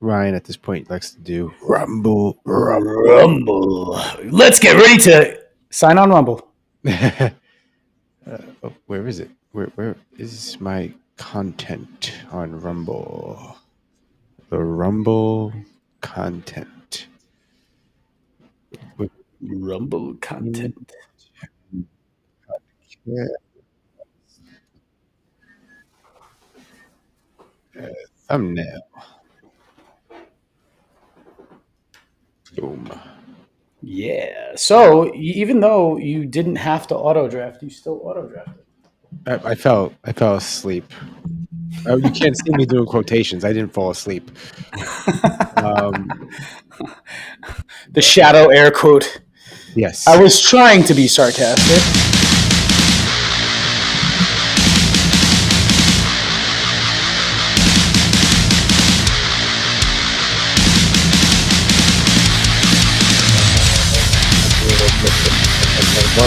Ryan at this point likes to do Rumble. Let's get ready to sign on Rumble. Where is it? Where is my content on Rumble? The Rumble content. Rumble content. Yeah. Thumbnail. Boom. Yeah. So even though you didn't have to auto draft, you still auto drafted. I fell asleep. Oh, you can't see me doing quotations. I didn't fall asleep. The shadow air quote. Yes. I was trying to be sarcastic. How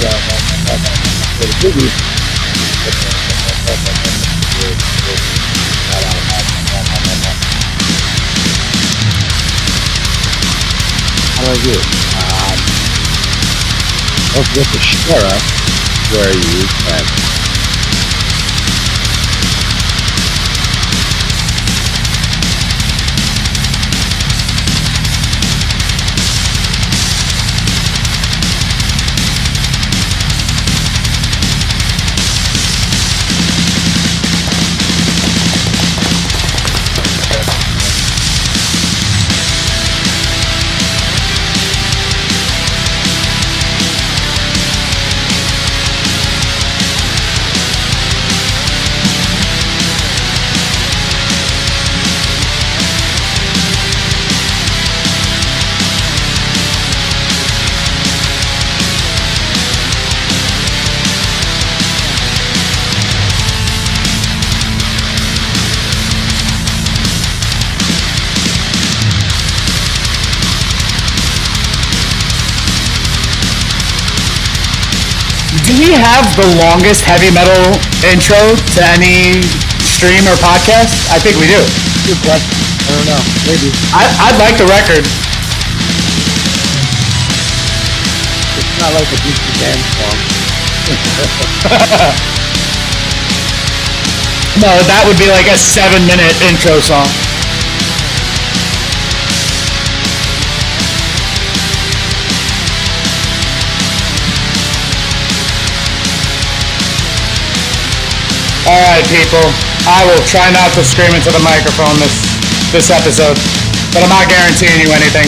do I do it? With the sheriff, where you can. Do we have the longest heavy metal intro to any stream or podcast? I think we do. Good question. I don't know. Maybe. I'd like the record. It's not like a decent dance song. No, that would be like a 7-minute intro song. All right, people. I will try not to scream into the microphone this episode, but I'm not guaranteeing you anything.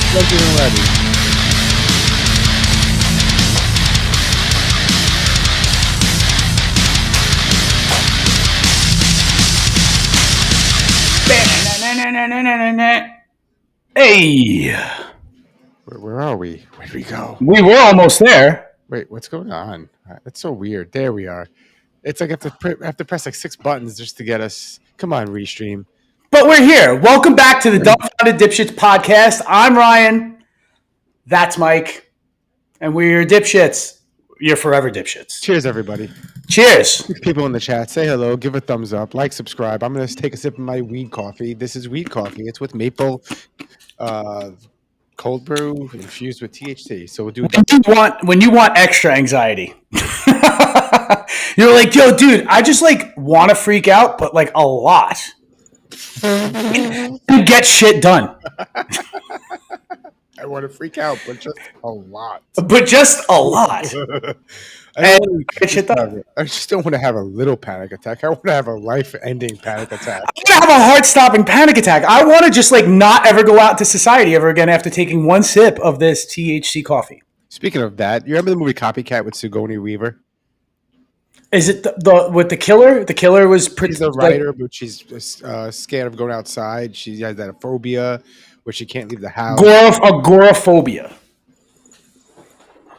Plugged in already. Hey! Where are we? Where'd we go? We were almost there. Wait, what's going on? That's so weird. There we are. It's like I have to press like 6 buttons just to get us. Come on, Restream. But we're here. Welcome back to the Dumbfounded Dipshits Podcast. I'm Ryan. That's Mike. And we're your dipshits. You're forever dipshits. Cheers, everybody. Cheers. People in the chat, say hello, give a thumbs up, like, subscribe. I'm going to take a sip of my weed coffee. This is weed coffee. It's with maple, cold brew infused with THC. So we'll do when you want extra anxiety. You're like, yo, dude, I just like want to freak out, but like a lot. And get shit done. I want to freak out, but just a lot. But just a lot. I just don't want to have a little panic attack. I want to have a life-ending panic attack. I want to have a heart-stopping panic attack. I want to just like not ever go out to society ever again after taking one sip of this THC coffee. Speaking of that, you remember the movie Copycat with Sigourney Weaver? Is it the with the killer? The killer was pretty. She's a writer, but she's scared of going outside. She has that phobia where she can't leave the house. Agoraphobia.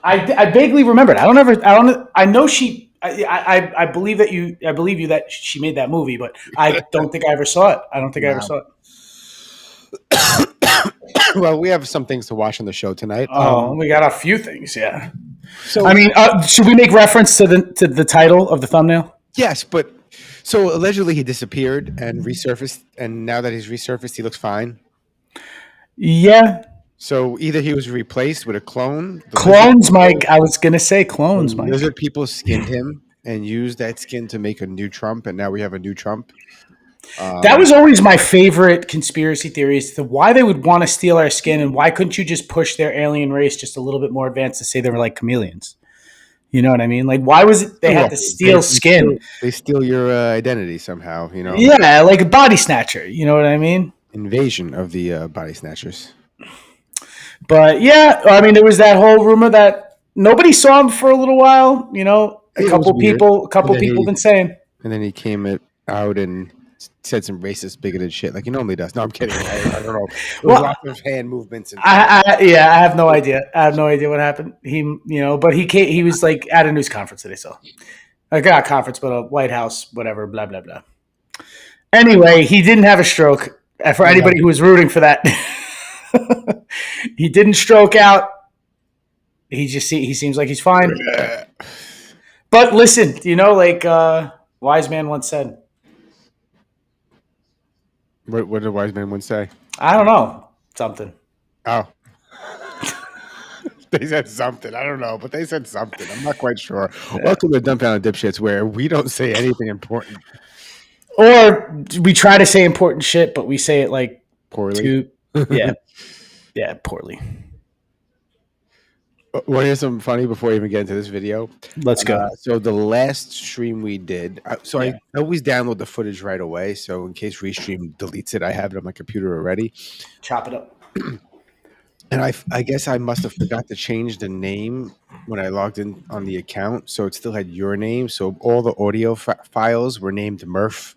I vaguely remember it. I know she. I believe that you. I believe you that she made that movie, but I don't think I ever saw it. I ever saw it. Well, we have some things to watch on the show tonight. We got a few things. Yeah. So I mean, should we make reference to the title of the thumbnail? Yes, but so allegedly he disappeared and resurfaced, and now that he's resurfaced, he looks fine. Yeah. So either he was replaced with a clone. Clones, Mike. I was gonna say clones, Mike. Lizard people skinned him and used that skin to make a new Trump, and now we have a new Trump. That was always my favorite conspiracy theory as to why they would want to steal our skin, and why couldn't you just push their alien race just a little bit more advanced to say they were like chameleons? You know what I mean? Like, why was it they had to steal skin? They steal your identity somehow, you know? Yeah, like a body snatcher. You know what I mean? Invasion of the body snatchers. But yeah, I mean, there was that whole rumor that nobody saw him for a little while. You know, a couple people been saying. And then he came out and said some racist, bigoted shit like he normally does. No, I'm kidding. I don't know. There was lots of hand movements. And I have no idea. I have no idea what happened. But he was like at a news conference today. So, like not a conference, but a White House, whatever, blah, blah, blah. Anyway, he didn't have a stroke. For anybody who was rooting for that, he didn't stroke out. He seems like he's fine. But listen, like wise man once said. What did a wise man once say? I don't know. Something. Oh. They said something. I don't know, but they said something. I'm not quite sure. Yeah. Welcome to Dumbfounded Dipshits, where we don't say anything important. Or we try to say important shit, but we say it like poorly. Yeah, poorly. Want to hear something funny before we even get into this video? Let's go. So the last stream we did, I always download the footage right away. So in case Restream deletes it, I have it on my computer already. Chop it up. And I guess I must have forgot to change the name when I logged in on the account. So it still had your name. So all the audio files were named Murph.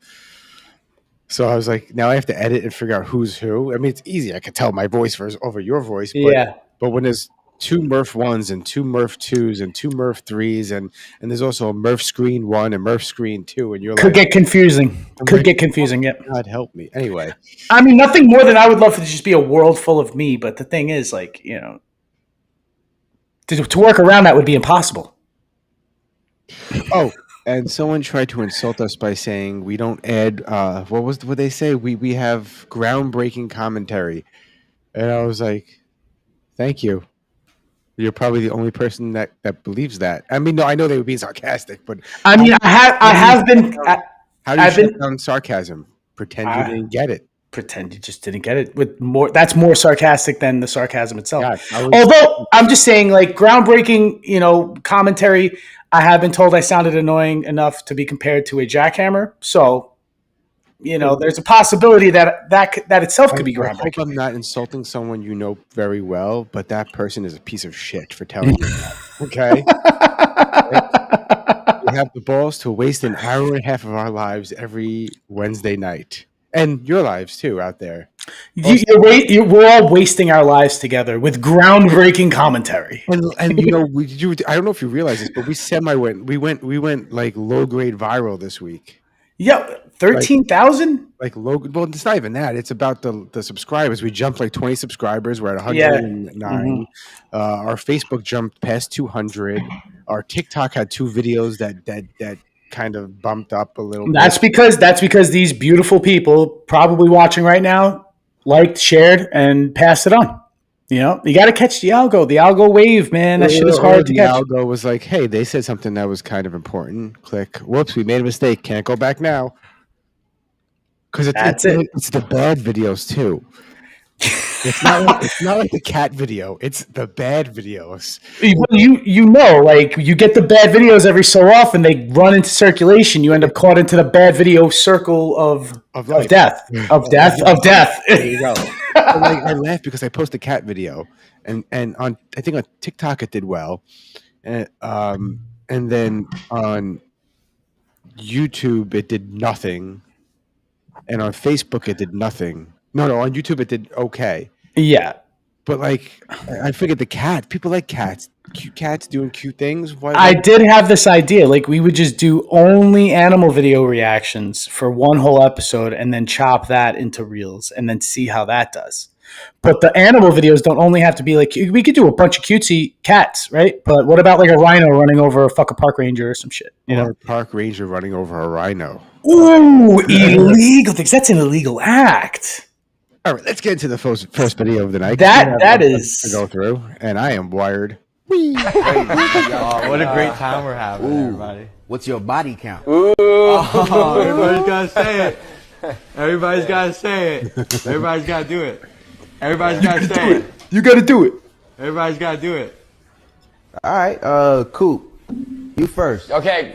So I was like, now I have to edit and figure out who's who. I mean, it's easy. I could tell my voice over your voice. But when there's two Murph 1s and two Murph 2s and two Murph 3s and there's also a Murph Screen 1 and Murph Screen 2 and you're could get confusing. Get confusing. Yep. God help me. Anyway, I mean, nothing more than I would love to just be a world full of me. But the thing is, like, to work around that would be impossible. Oh, and someone tried to insult us by saying we don't add. What they say? We have groundbreaking commentary, and I was like, thank you. You're probably the only person that believes that. I mean, no, I know they were being sarcastic, but I mean, I have been. How do you shut down sarcasm? Pretend you didn't get it. Pretend you just didn't get it. With more, that's more sarcastic than the sarcasm itself. Although I'm just saying, like groundbreaking, commentary. I have been told I sounded annoying enough to be compared to a jackhammer. So. There's a possibility that itself could be groundbreaking. I hope I'm not insulting someone you know very well, but that person is a piece of shit for telling you that. Okay? We have the balls to waste an hour and a half of our lives every Wednesday night. And your lives, too, out there. We're all wasting our lives together with groundbreaking commentary. And I don't know if you realize this, but we went like low-grade viral this week. Yeah, 13,000? Like Logan. Well, it's not even that. It's about the subscribers. We jumped like 20 subscribers. We're at 109. Yeah. Mm-hmm. Our Facebook jumped past 200. Our TikTok had 2 videos that kind of bumped up a little bit. That's because these beautiful people probably watching right now liked, shared, and passed it on. You got to catch the algo wave, man. That shit is hard to catch. The algo was like, hey, they said something that was kind of important. Click. Whoops, we made a mistake. Can't go back now. Because it's the bad videos, too. It's not like the cat video. It's the bad videos. Like you get the bad videos every so often. They run into circulation. You end up caught into the bad video circle of death. There you go. I laugh because I post a cat video, and on I think on TikTok it did well, and then on YouTube it did nothing, and on Facebook it did nothing. No, on YouTube it did okay. Yeah. But like, I figured the cat, people like cats, cute cats doing cute things. I did have this idea. Like we would just do only animal video reactions for one whole episode and then chop that into reels and then see how that does. But the animal videos don't only have to be like, we could do a bunch of cutesy cats, right? But what about like a rhino running over a fucking park ranger or some shit? Or a park ranger running over a rhino. Ooh, illegal things. That's an illegal act. All right, let's get into the first video of the night. That is to go through, and I am wired. Oh, what a great time we're having, everybody. What's your body count? Oh, everybody's got to say it. Everybody's got to say it. Everybody's got to do it. Everybody's got to say it. You got to do it. Everybody's got to do it. All right, Coop, you first. Okay.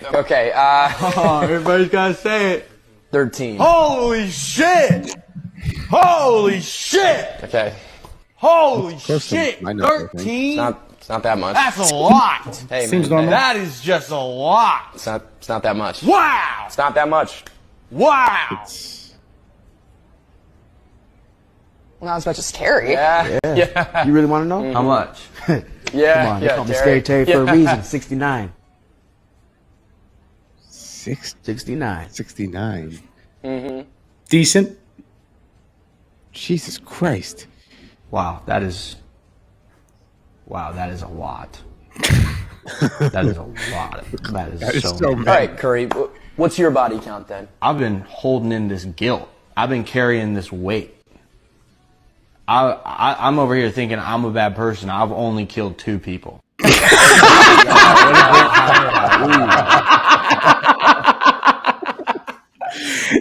Oh, everybody's got to say it. 13. Holy shit! Holy shit! Okay. Holy Close to shit! my number, 13? It's not that much. That's a lot. Hey, Seems man. normal. That is just a lot. It's not that much. Wow! It's not that much. Wow! Not as much as Terry. Yeah. You really want to know? How much? Yeah. Come on, they yeah, call me Terry. Scary Terry for a reason. 69. 69. 69. Decent. Jesus Christ. Wow, that is a lot. That is a lot. That is so All right, Curry. What's your body count then? I've been holding in this guilt. I've been carrying this weight. I'm over here thinking I'm a bad person. I've only killed 2 people.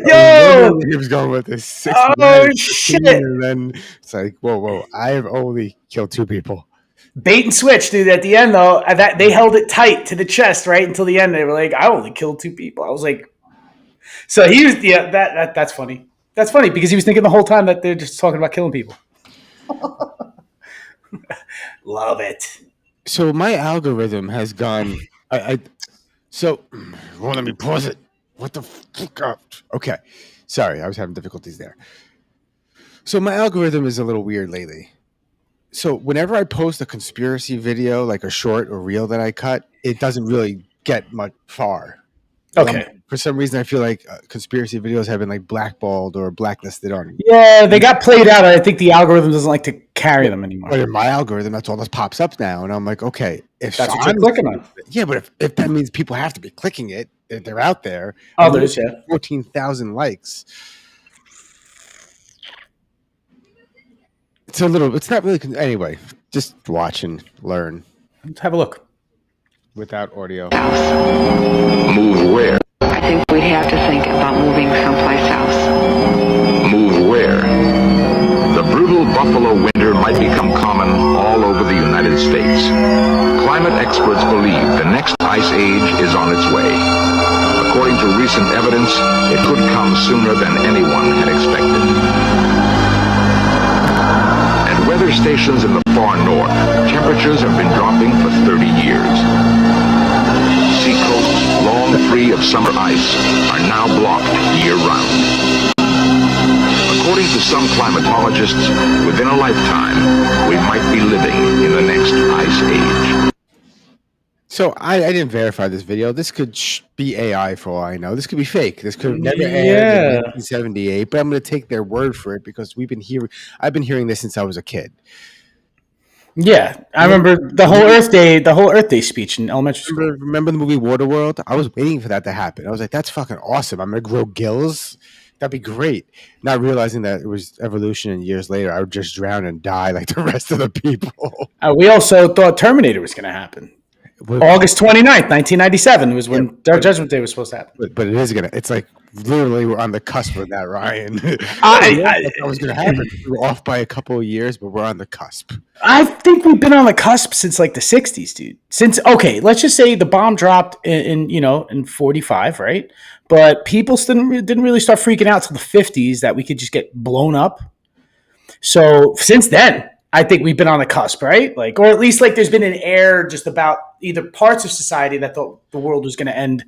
Yo! He was going with this 6 Oh, shit. And then it's like, whoa, I have only killed 2 people. Bait and switch, dude. At the end, though, that they held it tight to the chest right until the end. They were like, "I only killed 2 people." I was like, "So he was, yeah." That's funny. That's funny because he was thinking the whole time that they're just talking about killing people. Love it. So my algorithm has gone. So let me pause it. What the fuck? Okay, sorry, I was having difficulties there. So my algorithm is a little weird lately. So whenever I post a conspiracy video, like a short or reel that I cut, it doesn't really get much far. Okay. For some reason, I feel like conspiracy videos have been like blackballed or blacklisted on. Yeah, they got played out. I think the algorithm doesn't like to carry them anymore. But in my algorithm, that's all that pops up now, and I'm like, okay, if That's what you're clicking on. yeah, but if that means people have to be clicking it, if they're out there. Others, yeah. 14,000 likes. It's a little. It's not really. Anyway, just watch and learn Let's have a look. without audio. Move where? I think we'd have to think about moving someplace else. Move where? The brutal buffalo winter might become common all over the United States. Climate experts believe the next ice age is on its way. According to recent evidence, it could come sooner than anyone had expected. At weather stations in the far north, temperatures have been dropping for 30 years. Seacoasts, long free of summer ice, are now blocked year-round. According to some climatologists, within a lifetime, we might be living in the next ice age. So I didn't verify this video. This could be AI for all I know. This could be fake. This could have never aired in 1978. But I'm going to take their word for it because I've been hearing this since I was a kid. Yeah, I remember the whole Earth Day speech in elementary school. Remember the movie Waterworld? I was waiting for that to happen. I was like, that's fucking awesome. I'm going to grow gills. That'd be great. Not realizing that it was evolution, and years later, I would just drown and die like the rest of the people. We also thought Terminator was going to happen. August 29th, 1997 was when Dark Judgment Day was supposed to happen. But it is going to. It's like literally were on the cusp of that, Ryan. I was going to happen. We were off by a couple of years, but we're on the cusp. I think we've been on the cusp since like the 60s, dude. Let's just say the bomb dropped in 45, right? But people still didn't really start freaking out till the 50s that we could just get blown up. So since then, I think we've been on the cusp, right? Like, or at least like there's been an air just about either parts of society that the world was going to end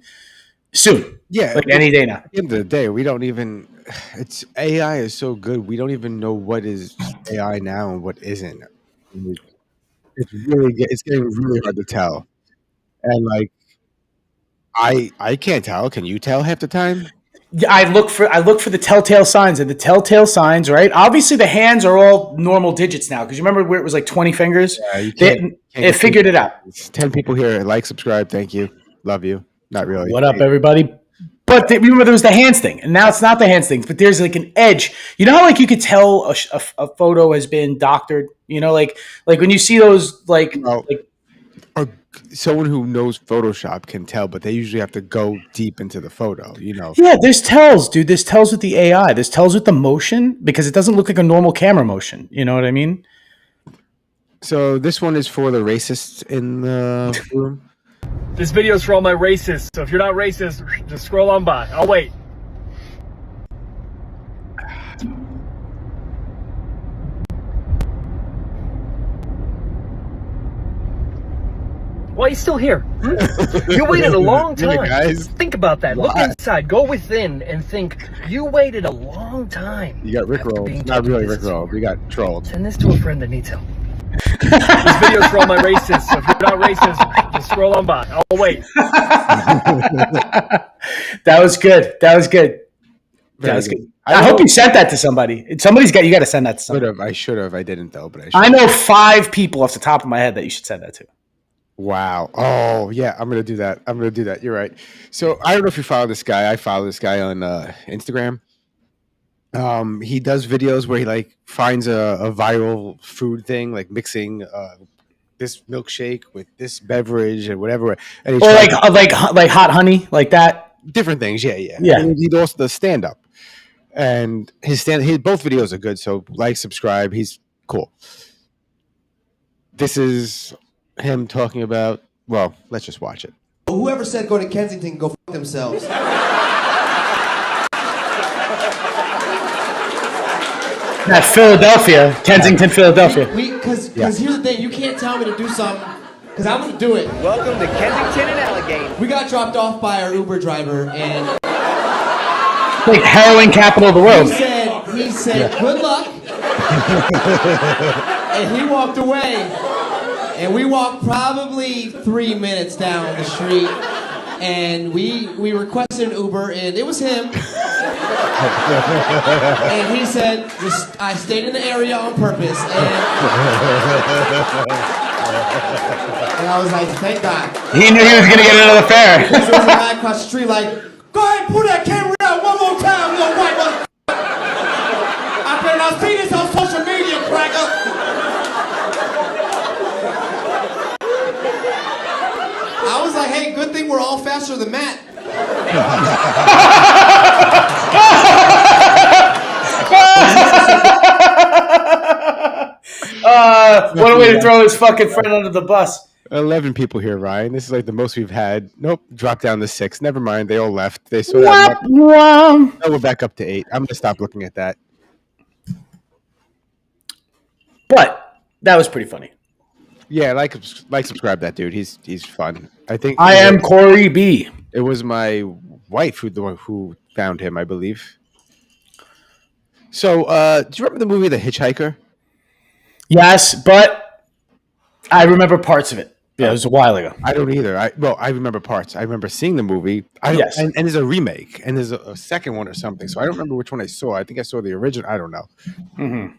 soon. Yeah, like any day now. At the end of the day, we don't even. It's AI is so good. We don't even know what is AI now and what isn't. It's getting really hard to tell, and like I can't tell. Can you tell half the time? Yeah, I look for the telltale signs, and the telltale signs, right? Obviously, the hands are all normal digits now because you remember where it was like 20 fingers. Yeah, it figured it out. It's 10 people here. Like, subscribe. Thank you. Love you. Not really. What up, everybody? But remember, there was the hands thing, and now it's not the hands thing. But there's like an edge. You know how like you could tell a photo has been doctored. You know, like when you see those or someone who knows Photoshop can tell, but they usually have to go deep into the photo. You know. Yeah, there's tells, dude. There's tells with the AI. There's tells with the motion because it doesn't look like a normal camera motion. You know what I mean? So this one is for the racists in the room. This video is for all my racists, so if you're not racist, just scroll on by. I'll wait. Why are you still here? You waited a long time. Yeah, guys. Think about that. Look inside. Go within and think. You waited a long time. You got rickrolled. Not really rickrolled. You got trolled. Send this to a friend that needs help. This video is for all my racists, so if you're not racist, just scroll on by. I'll wait. That was good. That was good. I hope you sent that to somebody. You got to send that to somebody. I should have. I didn't though, but I know 5 people off the top of my head that you should send that to. Wow. Oh yeah, I'm gonna do that. You're right. So I don't know if you follow this guy. I follow this guy on Instagram. He does videos where he like finds a viral food thing, like mixing this milkshake with this beverage and whatever, and or like hot honey, like that. Different things, yeah. And he also does stand up, and his both videos are good. So like, subscribe. He's cool. This is him talking about. Well, let's just watch it. Whoever said go to Kensington can go fuck themselves. Not Philadelphia, Kensington, Philadelphia. Because here's the thing, you can't tell me to do something, because I'm going to do it. Welcome to Kensington and Allegheny. We got dropped off by our Uber driver, and... like heroin capital of the world. He said good luck. And he walked away. And we walked probably 3 minutes down the street. And we requested an Uber, and it was him. And he said, I stayed in the area on purpose. And I was like, thank God. He knew he was going to get another fare. There was a guy across the street like, go ahead and pull that camera out one more time, you little white mother. I better not see this on social media, cracker. I was like, hey, good thing we're all faster than Matt. What a way to throw his fucking friend under the bus. 11 people here, Ryan. This is like the most we've had. Nope, dropped down to 6. Never mind, they all left. They sort of. Now we're back up to 8. I'm gonna stop looking at that. But that was pretty funny. Yeah, like, subscribe that dude. He's fun. I think I am Corey B. It was my wife who found him, I believe. So, do you remember the movie The Hitchhiker? Yes, but I remember parts of it. Yeah, it was a while ago. I don't either. I remember parts. I remember seeing the movie. Yes. And there's a remake, and there's a second one or something. So I don't remember which one I saw. I think I saw the original. I don't know. Mm-hmm.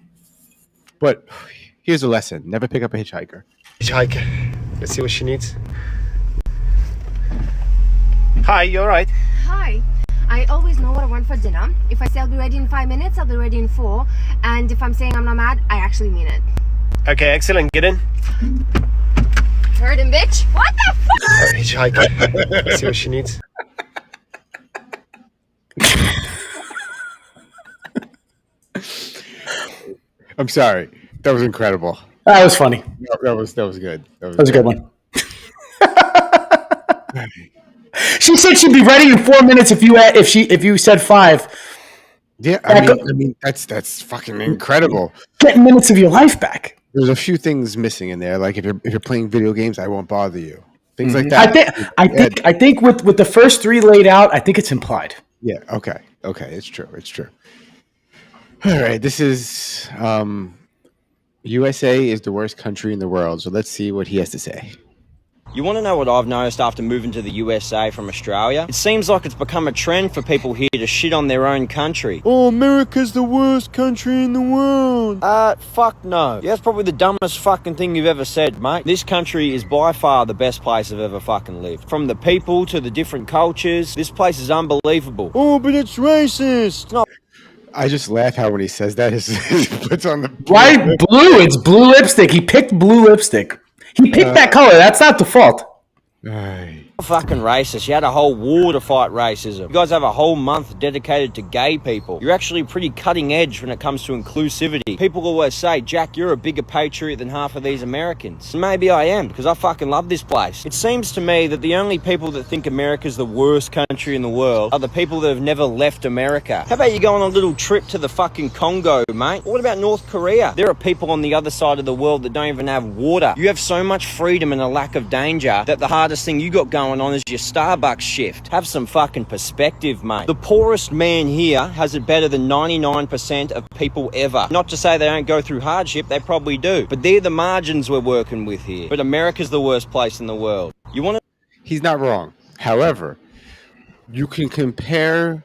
But here's a lesson. Never pick up a hitchhiker. Hitchhiker. Let's see what she needs. Hi, you alright? Hi. I always know what I want for dinner. If I say I'll be ready in 5 minutes, I'll be ready in 4. And if I'm saying I'm not mad, I actually mean it. Okay, excellent. Get in. Heard him, bitch. What the fuck? Hitchhiker. Let's see what she needs. I'm sorry. That was incredible. That was funny. That was good. That was a good one. She said she'd be ready in 4 minutes if you said 5. Yeah, I mean that's fucking incredible. Get minutes of your life back. There's a few things missing in there. Like if you're playing video games, I won't bother you. Things like that. I think with the first 3 laid out, I think it's implied. Yeah. Okay. It's true. All right. This is USA is the worst country in the world. So let's see what he has to say. You want to know what I've noticed after moving to the USA from Australia? It seems like it's become a trend for people here to shit on their own country. Oh, America's the worst country in the world. Fuck no. Yeah, that's probably the dumbest fucking thing you've ever said, mate. This country is by far the best place I've ever fucking lived. From the people to the different cultures, this place is unbelievable. Oh, but it's racist. It's not. I just laugh how when he says that, he puts on the right blue. It's blue lipstick. He picked blue lipstick. He picked that color. That's not the fault. Fucking racist. You had a whole war to fight racism. You guys have a whole month dedicated to gay people. You're actually pretty cutting edge when it comes to inclusivity. People always say, Jack, you're a bigger patriot than half of these Americans. And maybe I am, because I fucking love this place. It seems to me that the only people that think America's the worst country in the world are the people that have never left America. How about you go on a little trip to the fucking Congo, mate? What about North Korea? There are people on the other side of the world that don't even have water. You have so much freedom and a lack of danger that the hardest thing you got going on is your Starbucks shift. Have some fucking perspective, mate. The poorest man here has it better than 99% of people ever. Not to say they don't go through hardship, they probably do. But they're the margins we're working with here. But America's the worst place in the world. You want to... He's not wrong. However, you can compare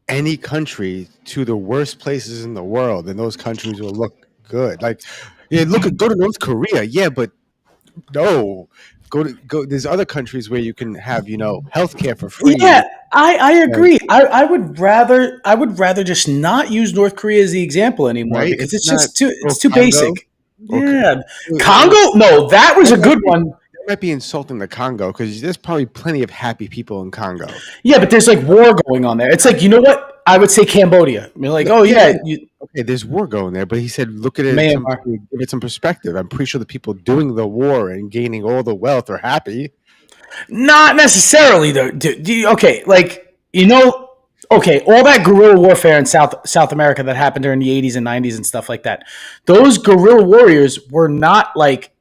any country to the worst places in the world, and those countries will look good. Like, yeah, go to North Korea. Yeah, but no. Go. There's other countries where you can have, healthcare for free. Yeah, I agree. I would rather just not use North Korea as the example anymore, right? Because it's too basic. Okay. Yeah, Congo. No, that was a good one. That might be insulting the Congo because there's probably plenty of happy people in Congo. Yeah, but there's like war going on there. It's like, you know what? I would say Cambodia. I mean, like, oh yeah. Okay, there's war going there, but he said, look at it, give it some perspective. I'm pretty sure the people doing the war and gaining all the wealth are happy. Not necessarily, though. Okay, all that guerrilla warfare in South America that happened during the 80s and 90s and stuff like that. Those guerrilla warriors were not like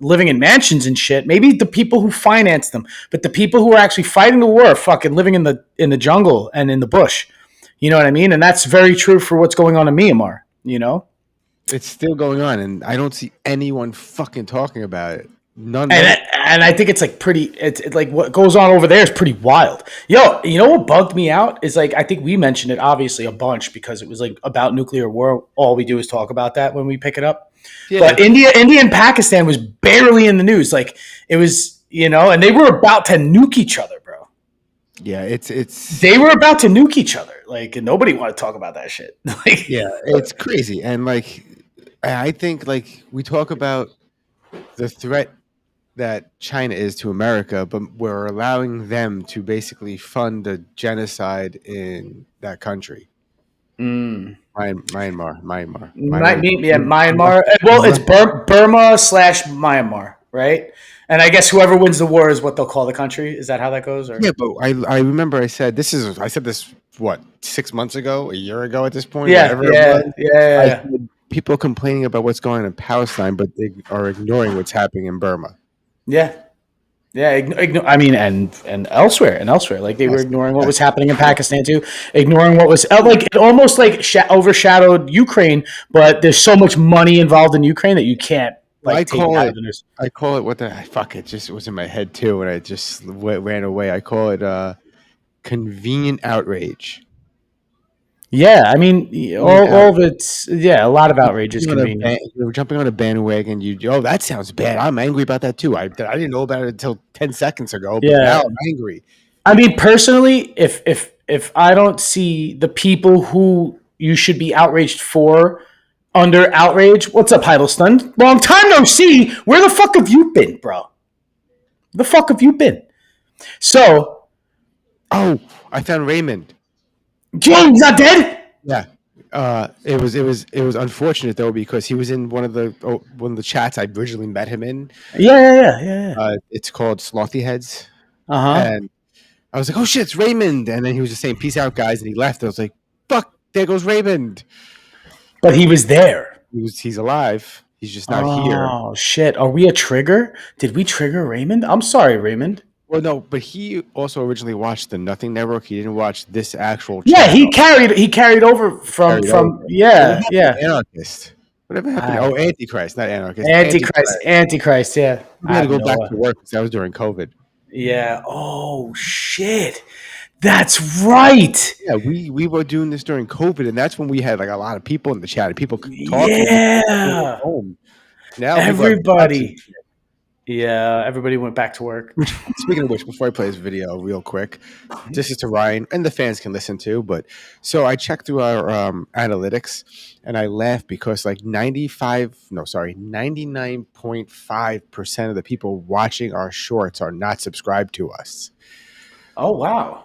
living in mansions and shit. Maybe the people who financed them, but the people who were actually fighting the war are fucking living in the jungle and in the bush. You know what I mean? And that's very true for what's going on in Myanmar, It's still going on, and I don't see anyone fucking talking about it. None. And I think it's like it's like what goes on over there is pretty wild. Yo, you know what bugged me out is like, I think we mentioned it obviously a bunch because it was like about nuclear war. All we do is talk about that when we pick it up. Yeah. But India and Pakistan was barely in the news. Like it was, and they were about to nuke each other, bro. Yeah, it's they were about to nuke each other. Like, and nobody wanted to talk about that shit. Like, yeah, it's crazy. And like, I think like we talk about the threat that China is to America, but we're allowing them to basically fund a genocide in that country. Myanmar. Myanmar. Well, it's Burma/Myanmar, right? And I guess whoever wins the war is what they'll call the country. Is that how that goes? Or? Yeah, but I remember I said this, 6 months ago, a year ago at this point? Yeah. People complaining about what's going on in Palestine, but they are ignoring what's happening in Burma. Yeah. I mean, and elsewhere. Like they were ignoring what was happening in Pakistan too, ignoring what was like it almost like overshadowed Ukraine. But there's so much money involved in Ukraine that you can't. Like, I call it what the fuck. It was in my head too, and I just ran away. I call it convenient outrage. Yeah, I mean, all of it's a lot of outrage is convenient. You're jumping on a bandwagon. That sounds bad. I'm angry about that too. I didn't know about it until 10 seconds ago, but now I'm angry. I mean, personally, if I don't see the people who you should be outraged for under outrage, what's up, Heidelstund? Long time no see. Where the fuck have you been, bro? The fuck have you been? So, I found Raymond. He's not dead? Yeah. It was unfortunate though because he was in one of the chats I originally met him in. Yeah. It's called Slothy Heads. Uh-huh. And I was like, oh shit, it's Raymond. And then he was just saying, peace out, guys. And he left. I was like, fuck, there goes Raymond. But he was there. He's alive. He's just not here. Oh, shit. Are we a trigger? Did we trigger Raymond? I'm sorry, Raymond. Well, no, but he also originally watched the Nothing Network. He didn't watch this actual channel. Yeah, he carried over from yeah. Anarchist. Whatever happened? Oh, Antichrist, not Anarchist. Antichrist, yeah. We had to go back to work because that was during COVID. Yeah. Oh, shit. That's right. Yeah, we were doing this during COVID, and that's when we had like a lot of people in the chat and people talking. Yeah. Home. Now everybody. Yeah, everybody went back to work. Speaking of which, before I play this video real quick, this is to Ryan, and the fans can listen too, but so I checked through our analytics, and I laughed because like 99.5% of the people watching our shorts are not subscribed to us. Oh, wow.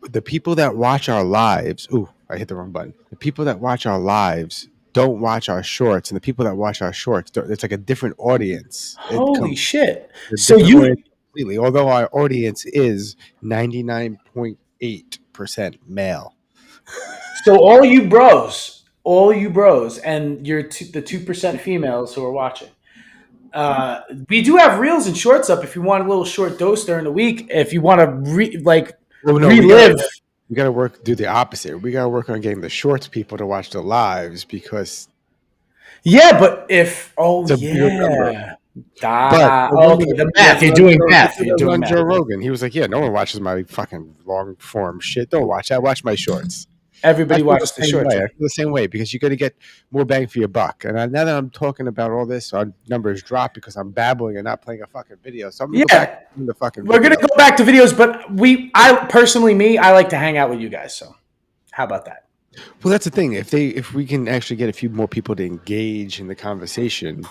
The people that watch our lives, ooh, I hit the wrong button. The people that watch our lives don't watch our shorts, and the people that watch our shorts, it's like a different audience. Holy shit! So you completely, although our audience is 99.8% male. So all you bros, and you're the 2% females who are watching. We do have reels and shorts up. If you want a little short dose during the week, if you want to relive. We got to do the opposite. We got to work on getting the shorts people to watch the lives because. Yeah, but if the math. You're doing math. You're doing math. Joe Rogan. He was like, "Yeah, no one watches my fucking long form shit. Don't watch that. Watch my shorts." Everybody watches the shorts. I feel the same way because you got to get more bang for your buck. And now that I'm talking about all this, our numbers drop because I'm babbling and not playing a fucking video. So I'm going to go back to the fucking We're going to go back to videos, but I like to hang out with you guys. So how about that? Well, that's the thing. If we can actually get a few more people to engage in the conversation,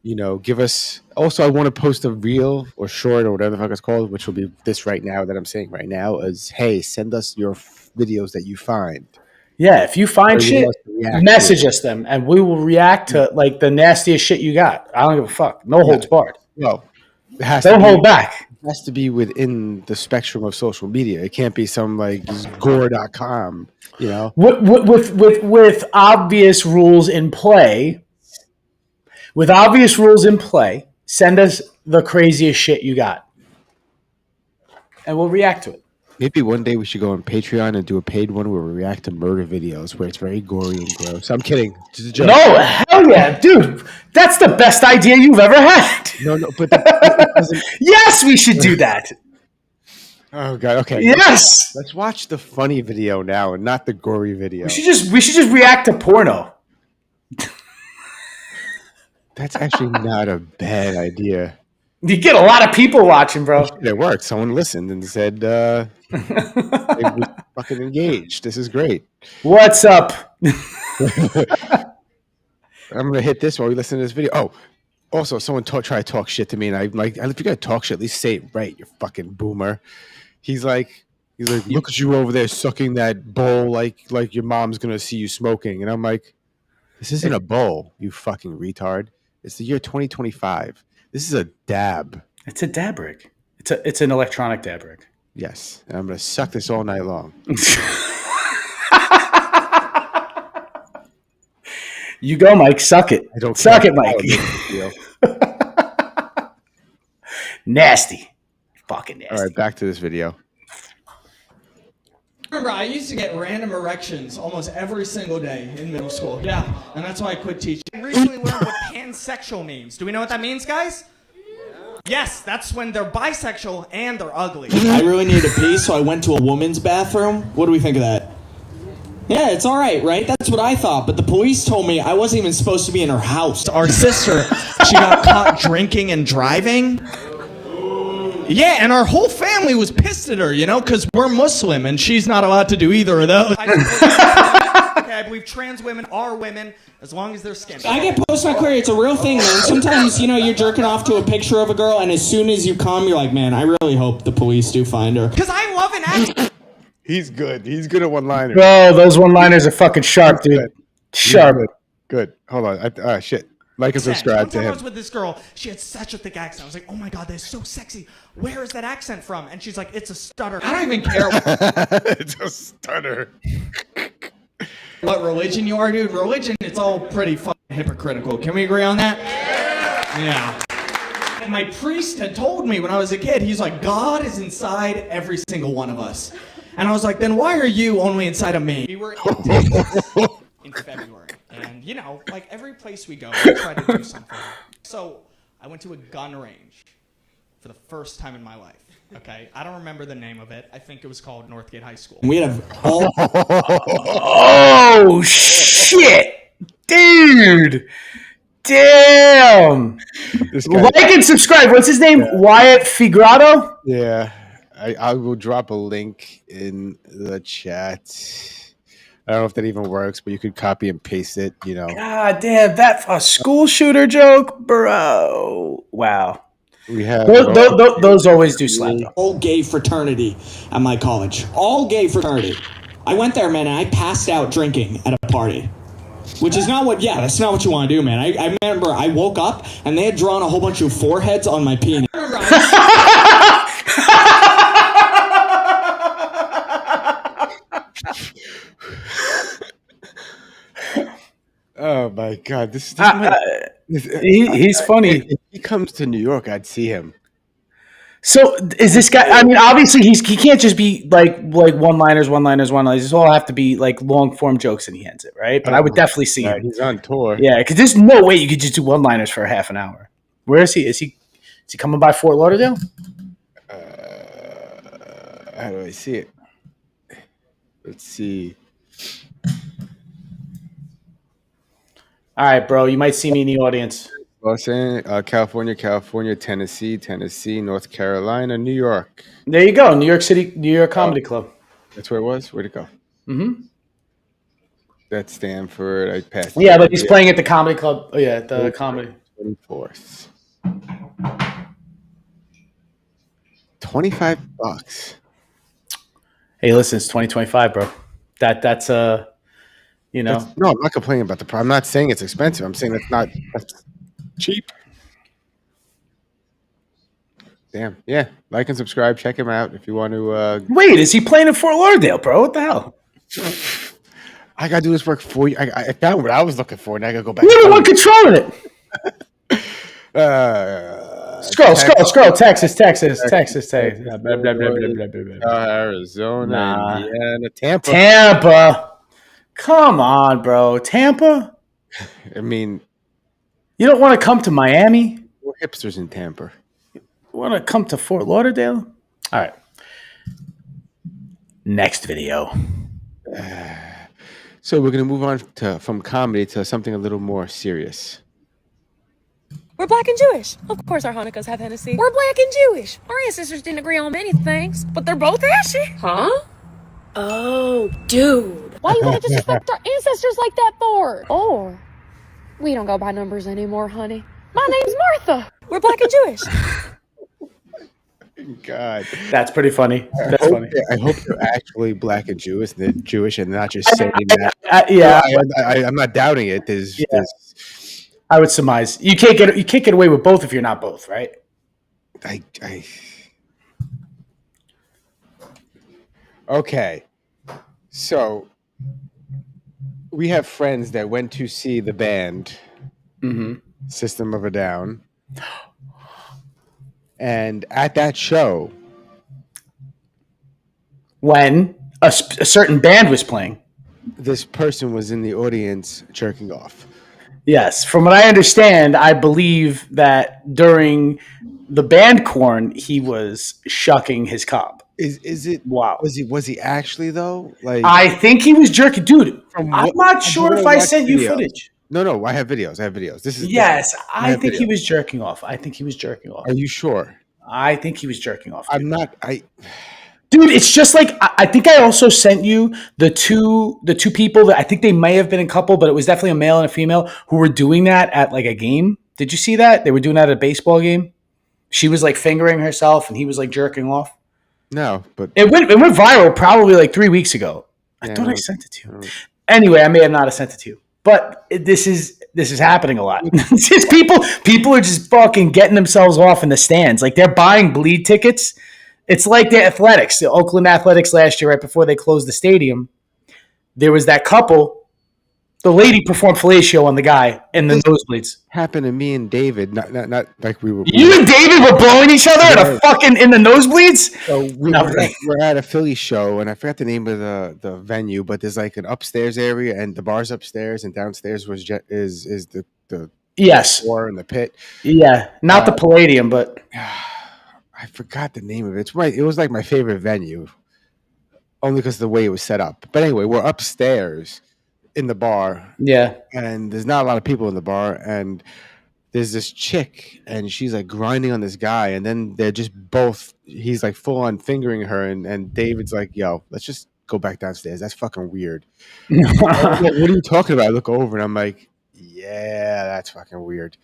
give us. Also, I want to post a reel or short or whatever the fuck it's called, which will be this right now that I'm saying right now is, hey, send us your videos that you find. Yeah, if you find shit, message us them, and we will react to like the nastiest shit you got. I don't give a fuck. No holds barred. No, don't hold back. It has to be within the spectrum of social media. It can't be some like gore.com, with obvious rules in play. With obvious rules in play, send us the craziest shit you got, and we'll react to it. Maybe one day we should go on Patreon and do a paid one where we react to murder videos where it's very gory and gross. I'm kidding. Just a joke. No, hell yeah, dude. That's the best idea you've ever had. No, but yes, we should do that. Oh god, okay. Yes. Let's watch the funny video now and not the gory video. We should just react to porno. That's actually not a bad idea. You get a lot of people watching, bro. It worked. Someone listened and said, they were fucking engaged. This is great. What's up? I'm going to hit this while we listen to this video. Oh, also, someone try to talk shit to me, and I'm like, if you're going to talk shit, at least say it right, you fucking boomer. He's like, look at you over there sucking that bowl like your mom's going to see you smoking. And I'm like, this isn't a bowl, you fucking retard. It's the year 2025. This is a dab. It's a dab rig. It's an electronic dab rig. Yes, and I'm gonna suck this all night long. You go, Mike. Suck it. I don't suck it, Mike. Nasty, fucking nasty. All right, back to this video. Remember, I used to get random erections almost every single day in middle school. Yeah, and that's why I quit teaching. I recently learned what pansexual means. Do we know what that means, guys? Yes, that's when they're bisexual and they're ugly. I really needed to pee, so I went to a woman's bathroom. What do we think of that? Yeah, it's all right, right? That's what I thought, but the police told me I wasn't even supposed to be in her house. Our sister, she got caught drinking and driving. Yeah, and our whole family was pissed at her, because we're Muslim and she's not allowed to do either of those. Okay, I believe trans women are women as long as they're skinny. I get post-my-query. It's a real thing, man. Sometimes, you're jerking off to a picture of a girl, and as soon as you come, you're like, man, I really hope the police do find her. Because I love an actor. He's good. He's good at one-liners. Bro, those one-liners are fucking sharp, dude. Sharp. Good. Hold on. Shit. Like and subscribe to One time I him. was with this girl. She had such a thick accent. I was like, oh my God, that's so sexy. Where is that accent from? And she's like, it's a stutter. I don't even care It's a stutter. what religion you are, dude. Religion, it's all pretty fucking hypocritical. Can we agree on that? Yeah. And my priest had told me when I was a kid, he's like, God is inside every single one of us. And I was like, then why are you only inside of me? We were in Texas in February. And, you know, like every place we go, we try to do something. So I went to a gun range for the first time in my life. Okay? I don't remember the name of it. I think it was called Northgate High School. We have all. Oh, shit. Dude. Damn. Like and subscribe. What's his name? Wyatt Figrato? Yeah. I will drop a link in the chat. I don't know if that even works, but you could copy and paste it, you know. God damn, that a school shooter joke, bro. Wow. We have those always do slap. All gay fraternity at my college. All gay fraternity. I went there, man, and I passed out drinking at a party. Which is not that's not what you want to do, man. I remember I woke up and they had drawn a whole bunch of foreheads on my penis. Oh my God! This he's funny. If he comes to New York, I'd see him. So is this guy? I mean, obviously he can't just be like one-liners. This all have to be like long-form jokes, and he ends it right. But I would definitely see him. He's on tour. Yeah, because there's no way you could just do one-liners for a half an hour. Where is he? Is he coming by Fort Lauderdale? How do I see it? Let's see. All right, bro. You might see me in the audience. Los Angeles, California, Tennessee, North Carolina, New York. There you go. New York City, New York Comedy Club. That's where it was? Where'd it go? Mm-hmm. That's Stanford. I passed. Yeah, but he's playing at the comedy club. Oh, yeah, the comedy. 24th. $25. Hey, listen, it's 2025, bro. That's you know. No, I'm not complaining about the price. I'm not saying it's expensive. I'm saying that's cheap. Damn. Yeah. Like and subscribe. Check him out if you want to. Wait, is he playing in Fort Lauderdale, bro? What the hell? I got to do this work for you. I found what I was looking for, and I got to go back. You're the one controlling it. Scroll. Texas. Blah, blah, blah, blah, blah. Arizona, Indiana, Tampa. Come on, bro. Tampa? I mean, you don't want to come to Miami? We're hipsters in Tampa. You want to come to Fort Lauderdale? All right. Next video. So we're going to move on from comedy to something a little more serious. We're black and Jewish. Of course our Hanukkahs have Hennessy. We're black and Jewish. Our ancestors didn't agree on many things, but they're both ashy. Huh? Oh, dude. Why you want to disrespect our ancestors like that for? Or, we don't go by numbers anymore, honey. My name's Martha. We're black and Jewish. God. That's pretty funny. That's funny. I hope you're actually black and Jewish and not just saying that. Yeah. I'm not doubting it. There's I would surmise you can't get away with both if you're not both, right? Okay. So we have friends that went to see the band System of a Down. And at that show, when a certain band was playing, this person was in the audience jerking off. Yes. From what I understand, I believe that during the band corn, he was shucking his cock. Is it? Wow. Was he actually though? Like, I think he was jerking, dude. I'm not sure if I sent you footage. No, I have videos. This is I think he was jerking off. Are you sure? I think he was jerking off. I'm not. Dude, it's just like I think I also sent you the two people that I think they may have been a couple, but it was definitely a male and a female who were doing that at like a game. Did you see that? They were doing that at a baseball game. She was like fingering herself, and he was like jerking off. No, but it went viral probably like 3 weeks ago. I thought I sent it to you. Anyway, I may have not have sent it to you, but this is happening a lot. It's just people are just fucking getting themselves off in the stands. Like they're buying bleed tickets. It's like the Oakland Athletics last year, right before they closed the stadium. There was that couple. The lady performed fellatio on the guy in the nosebleeds. Happened to me and David. Not like we were. You and David were blowing each other in the nosebleeds. So we're at a Philly show, and I forgot the name of the venue, but there's like an upstairs area, and the bar's upstairs, and downstairs is the floor and the pit. Yeah, not the Palladium, but I forgot the name of it. It was like my favorite venue, only because of the way it was set up. But anyway, we're upstairs in the bar. Yeah. And there's not a lot of people in the bar. And there's this chick, and she's like grinding on this guy. And then they're just both, he's like full on fingering her. And David's like, yo, let's just go back downstairs. That's fucking weird. Like, what are you talking about? I look over and I'm like, yeah, that's fucking weird.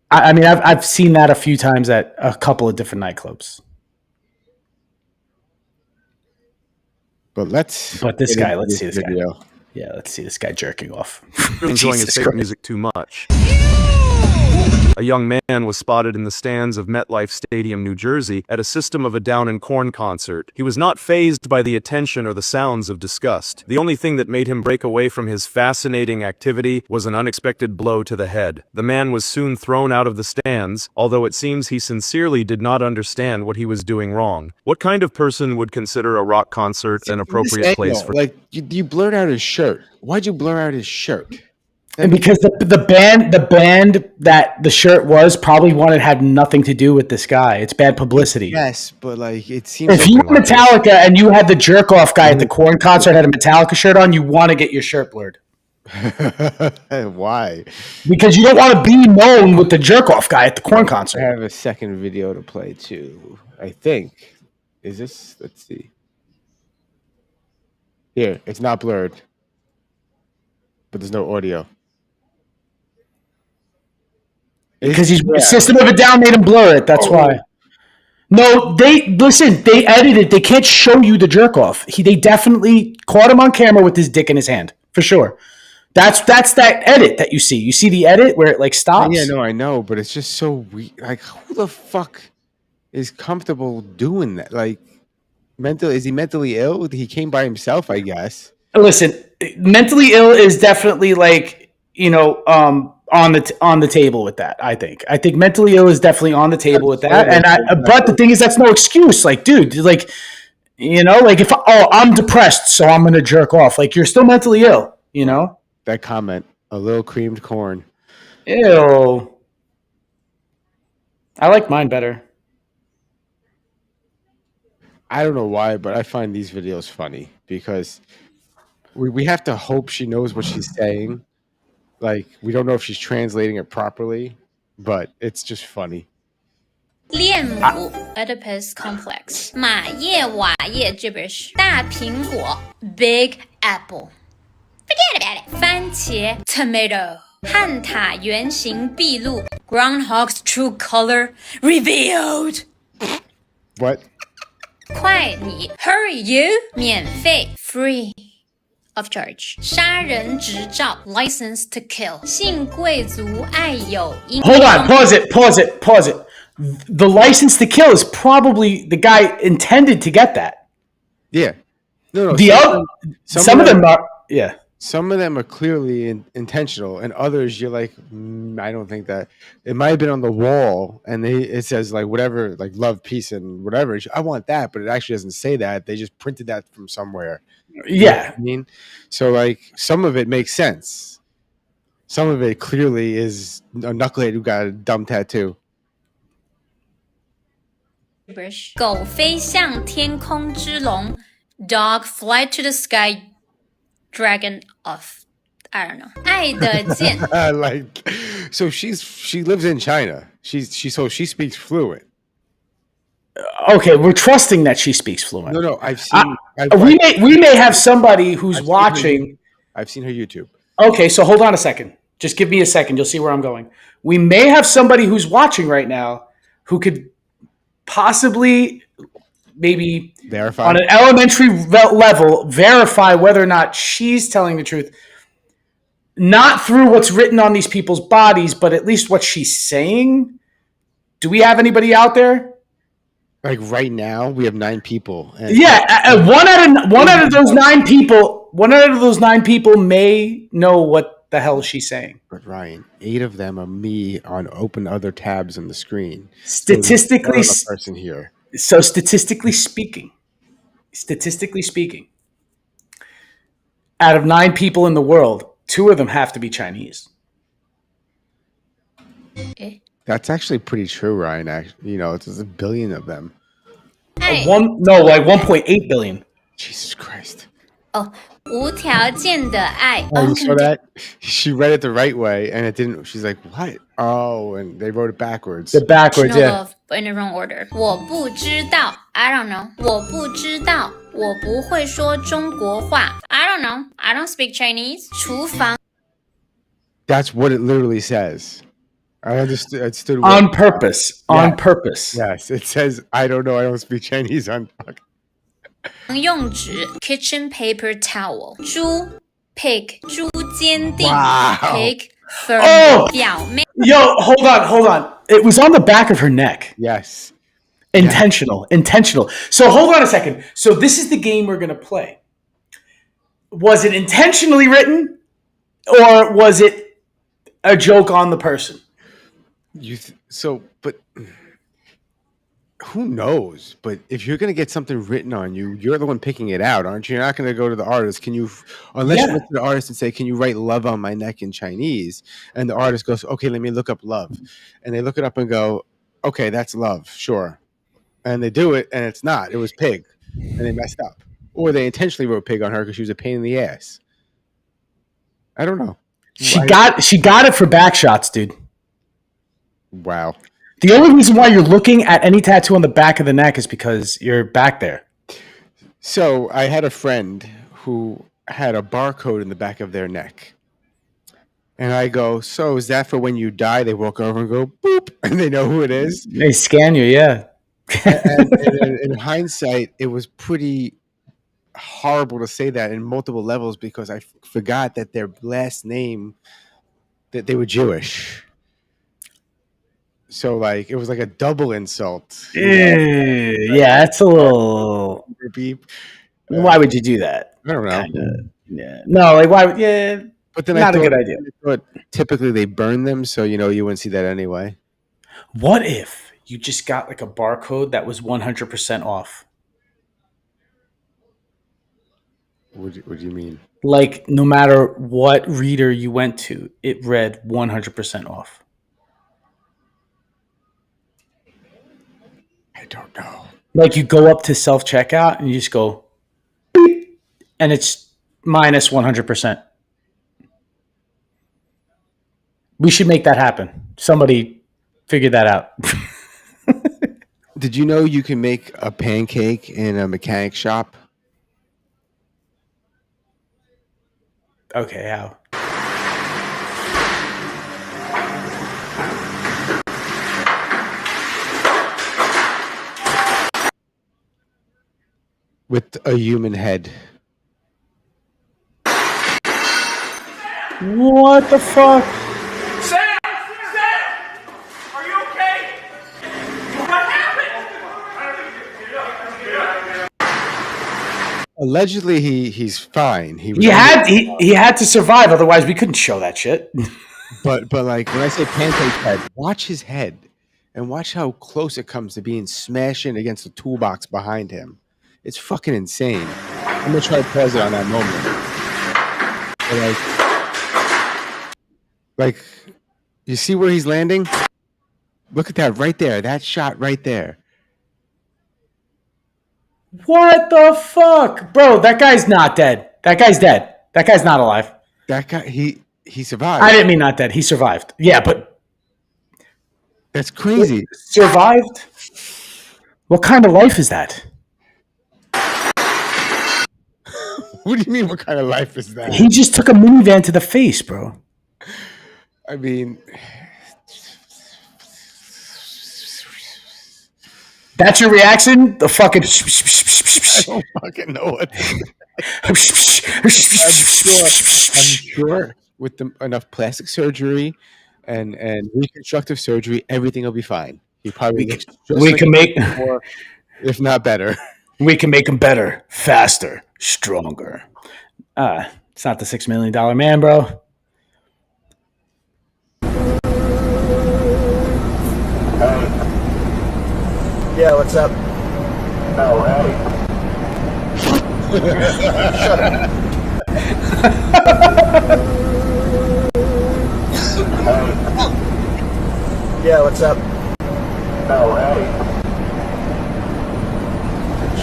I mean, I've seen that a few times at a couple of different nightclubs. But let's see this guy. Yeah, let's see this guy jerking off. Enjoying his favorite music too much. A young man was spotted in the stands of MetLife Stadium, New Jersey, at a System of a Down and Corn concert. He was not fazed by the attention or the sounds of disgust. The only thing that made him break away from his fascinating activity was an unexpected blow to the head. The man was soon thrown out of the stands, although it seems he sincerely did not understand what he was doing wrong. What kind of person would consider a rock concert an appropriate place for? Like, you blurred out his shirt. Why'd you blur out his shirt? And because the band that the shirt was probably had nothing to do with this guy. It's bad publicity. Yes, but like it seems. If you were Metallica and you had the jerk off guy at the Korn concert had a Metallica shirt on, you want to get your shirt blurred. Why? Because you don't want to be known with the jerk off guy at the Korn concert. I have a second video to play too. I think. Is this? Let's see. Here, it's not blurred, but there's no audio. Because System of a Down made him blur it. That's why. No, they edited. They can't show you the jerk off. They definitely caught him on camera with his dick in his hand for sure. That's that edit that you see. You see the edit where it like stops. Yeah, no, I know, but it's just so weird. Like, who the fuck is comfortable doing that? Like, is he mentally ill? He came by himself, I guess. Listen, mentally ill is definitely like on the table with that. I think mentally ill is definitely on the table with that. But the thing is, that's no excuse. Like, dude, like, like if I'm depressed, so I'm gonna jerk off. Like, you're still mentally ill. That comment, a little creamed corn. Ew. I like mine better. I don't know why, but I find these videos funny because we have to hope she knows what she's saying. Like, we don't know if she's translating it properly, but it's just funny. 恋母 Oedipus Complex 马叶瓦叶 gibberish 大苹果 Big Apple Forget about it 番茄 Tomato 汉塔圆形毕露 Groundhog's True Color Revealed What? 快你 Hurry you 免费 Free of charge 杀人执照 License to kill 性贵族爱有 Hold on, pause it. The license to kill is probably the guy intended to get that. Yeah. No. Some of them are, yeah. Some of them are clearly intentional, and others you're like, I don't think that. It might have been on the wall, and it says like whatever, like love, peace, and whatever. I want that, but it actually doesn't say that. They just printed that from somewhere. You know what I mean? So like some of it makes sense. Some of it clearly is a knucklehead who got a dumb tattoo. 狗飞向天空之龙 Dog fly to the sky Dragon off I don't know 爱的箭 Like, so she lives in China. She speaks fluent. Okay, we're trusting that she speaks fluent. No, I've seen. We may have somebody who's watching. I've seen her YouTube. Okay, so hold on a second. Just give me a second. You'll see where I'm going. We may have somebody who's watching right now who could possibly maybe Verify. on an elementary level, verify whether or not she's telling the truth. Not through what's written on these people's bodies, but at least what she's saying. Do we have anybody out there? Like right now, we have 9 people. And one out of those 9 people may know what the hell she's saying. But Ryan, 8 of them are me on open other tabs on the screen. Statistically, so person here. So statistically speaking, out of 9 people in the world, 2 of them have to be Chinese. That's actually pretty true, Ryan. Actually, there's a billion of them. Like 1.8 billion. Jesus Christ. Oh, 无条件的爱. Oh, you saw that? She read it the right way, and it didn't. She's like, what? Oh, and they wrote it backwards. The backwards, yeah. In the wrong order. 我不知道. I don't know. 我不知道. 我不会说中国话. I don't know. I don't speak Chinese. 厨房. That's what it literally says. I understood. On purpose. Yeah. On purpose. Yes. It says, I don't know. I don't speak Chinese. On 用纸 kitchen paper towel. 猪 pig. 猪坚定 pig. Yo, hold on. It was on the back of her neck. Yes. Intentional. So hold on a second. So this is the game we're going to play. Was it intentionally written or was it a joke on the person? But who knows? But if you're going to get something written on you, you're the one picking it out, aren't you? You're not going to go to the artist. Unless you went to the artist and say, can you write love on my neck in Chinese? And the artist goes, okay, let me look up love. And they look it up and go, okay, that's love. Sure. And they do it and it's not. It was pig. And they messed up. Or they intentionally wrote pig on her because she was a pain in the ass. I don't know. She got it for back shots, dude. Wow. The only reason why you're looking at any tattoo on the back of the neck is because you're back there. So I had a friend who had a barcode in the back of their neck. And I go, so is that for when you die? They walk over and go, boop, and they know who it is. They scan you, yeah. and in hindsight, it was pretty horrible to say that in multiple levels because I forgot that their last name, that they were Jewish. So, it was like a double insult. Yeah, it's a little... Why would you do that? I don't know. Yeah. No, why would... Yeah, but then not a good idea. But typically they burn them, so, you wouldn't see that anyway. What if you just got, a barcode that was 100% off? What do you mean? No matter what reader you went to, it read 100% off. I don't know. You go up to self-checkout and you just go, beep, and it's minus 100%. We should make that happen. Somebody figure that out. Did you know you can make a pancake in a mechanic shop? Okay, how? With a human head. What the fuck? Sam! Are you okay? What happened? Allegedly, he's fine. He had to survive, otherwise we couldn't show that shit. but when I say pancake head, watch his head and watch how close it comes to being smashing against the toolbox behind him. It's fucking insane. I'm gonna try to pause it on that moment. But you see where he's landing? Look at that right there. That shot right there. What the fuck? Bro, that guy's not dead. That guy's dead. That guy's not alive. That guy, he survived. I didn't mean not dead. He survived. Yeah, but... That's crazy. Survived? What kind of life is that? What do you mean, what kind of life is that? He just took a minivan to the face, bro. I mean... That's your reaction? The fucking. I don't fucking know what. I'm sure with enough plastic surgery and reconstructive surgery, everything will be fine. He probably we can make, before, if not better. We can make him better, faster, stronger. It's not the $6 million man, bro. Yeah, what's up? No, hey. Shut up. Yeah, what's up? No, hey.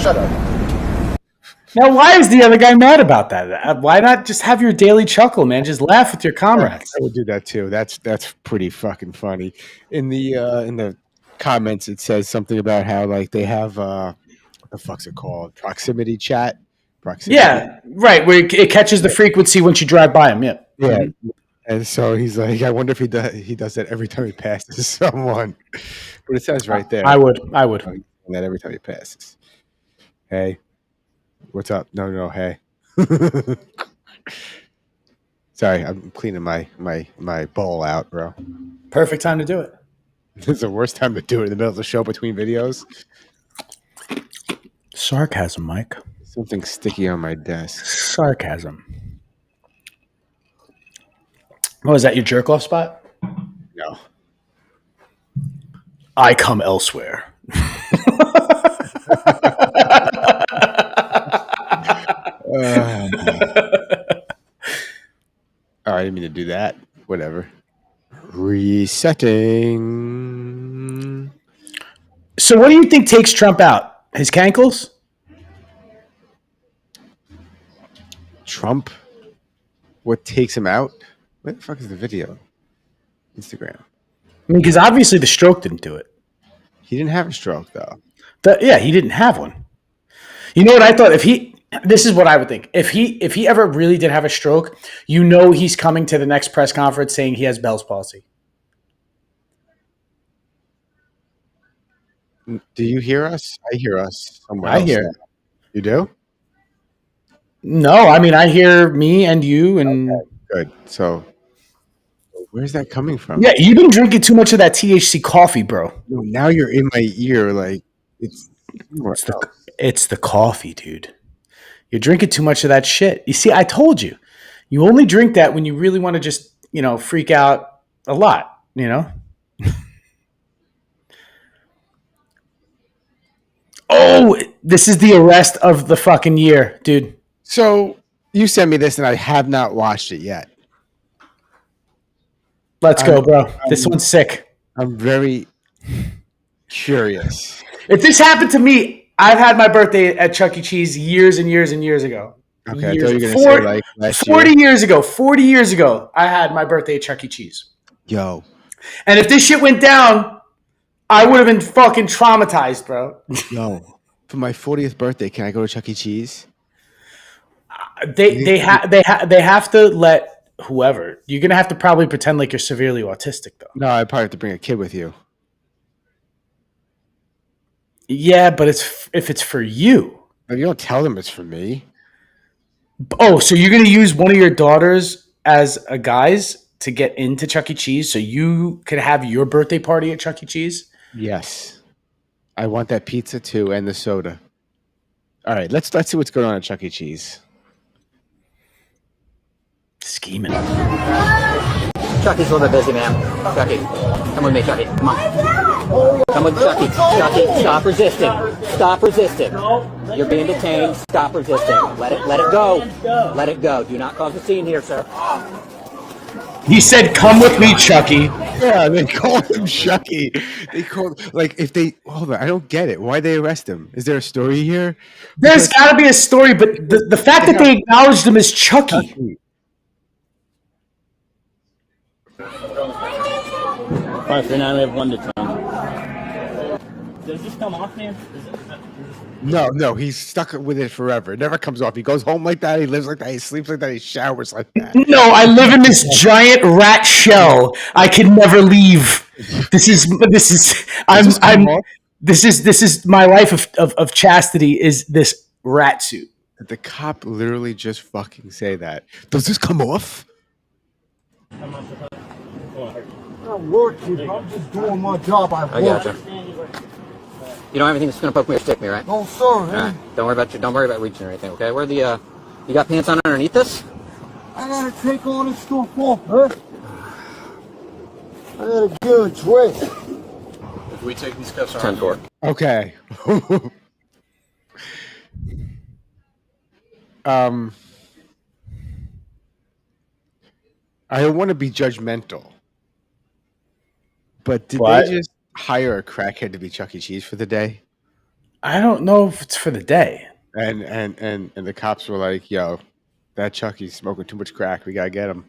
Shut up. Now, why is the other guy mad about that? Why not just have your daily chuckle, man? Just laugh with your comrades. I would do that too. That's pretty fucking funny. In the comments, it says something about how like they have what the fuck's it called? Proximity chat. Yeah, right. Where it catches the frequency once you drive by him. Yeah. Yeah. And so he's like, I wonder if he does that every time he passes someone. But it says right there. I would. That every time he passes. Hey, what's up? No, hey. Sorry, I'm cleaning my bowl out, bro. Perfect time to do it. This is the worst time to do it in the middle of the show between videos. Sarcasm, Mike. Something sticky on my desk. Sarcasm. Oh, is that your jerk off spot? No. I come elsewhere. I didn't mean to do that. Whatever. Resetting. So what do you think takes Trump out? His cankles? Trump? What takes him out? Where the fuck is the video? Instagram. I mean, because obviously the stroke didn't do it. He didn't have a stroke, though. He didn't have one. You know what I thought? This is what I would think. If he ever really did have a stroke, you know he's coming to the next press conference saying he has Bell's palsy. Do you hear us? I hear us. I hear. Now. You do? No, I mean I hear me and you and. Okay, good. So, where's that coming from? Yeah, you've been drinking too much of that THC coffee, bro. No, now you're in my ear, like it's the coffee, dude. You're drinking too much of that shit. You see, I told you. You only drink that when you really want to just, freak out a lot, Oh, this is the arrest of the fucking year, dude. So you sent me this and I have not watched it yet. Let's go, bro. This one's sick. I'm very curious. If this happened to me, I've had my birthday at Chuck E. Cheese years and years and years ago. Okay, I thought you were going to say like last 40 years ago. 40 years ago, I had my birthday at Chuck E. Cheese. Yo. And if this shit went down, I would have been fucking traumatized, bro. Yo. For my 40th birthday, can I go to Chuck E. Cheese? They have to let whoever. You're gonna have to probably pretend like you're severely autistic, though. No, I probably have to bring a kid with you. Yeah, but if it's for you. If you don't tell them it's for me. Oh, so you're gonna use one of your daughters as a guise to get into Chuck E. Cheese, so you could have your birthday party at Chuck E. Cheese? Yes, I want that pizza too and the soda. All right, let's see what's going on at Chuck E. Cheese. Scheming. Chucky's a little bit busy, man. Chucky, come with me, Chucky. Come on. Come with Chucky. Chucky, stop resisting. Stop resisting. You're being detained. Stop resisting. Let it go. Let it go. Do not cause a scene here, sir. He said, "Come with me, Chucky." Yeah, they call him Chucky. They call hold on. I don't get it. Why they arrest him? Is there a story here? There's got to be a story, but the fact that they acknowledged him as Chucky. 539, we have 1 to 10. Does this come off, man? No, he's stuck with it forever. It never comes off. He goes home like that. He lives like that. He sleeps like that. He showers like that. No, I live in this giant rat shell. I can never leave. I'm This is my life of chastity is this rat suit. Did the cop literally just fucking say that? Does this come off? I'm working. I'm just doing my job. I gotcha. You don't have anything that's gonna poke me or stick me, right? No, sir. All right. Don't worry about reaching or anything. Okay. Where the you got pants on underneath this? I gotta take all this stuff off, huh? I gotta get a dress. If we take these cuffs off. 10-4. Okay. I don't want to be judgmental, but did What? they just hire a crackhead to be Chuck E. Cheese for the day? I don't know if it's for the day. And the cops were like, "Yo, that Chucky's smoking too much crack. We gotta get him."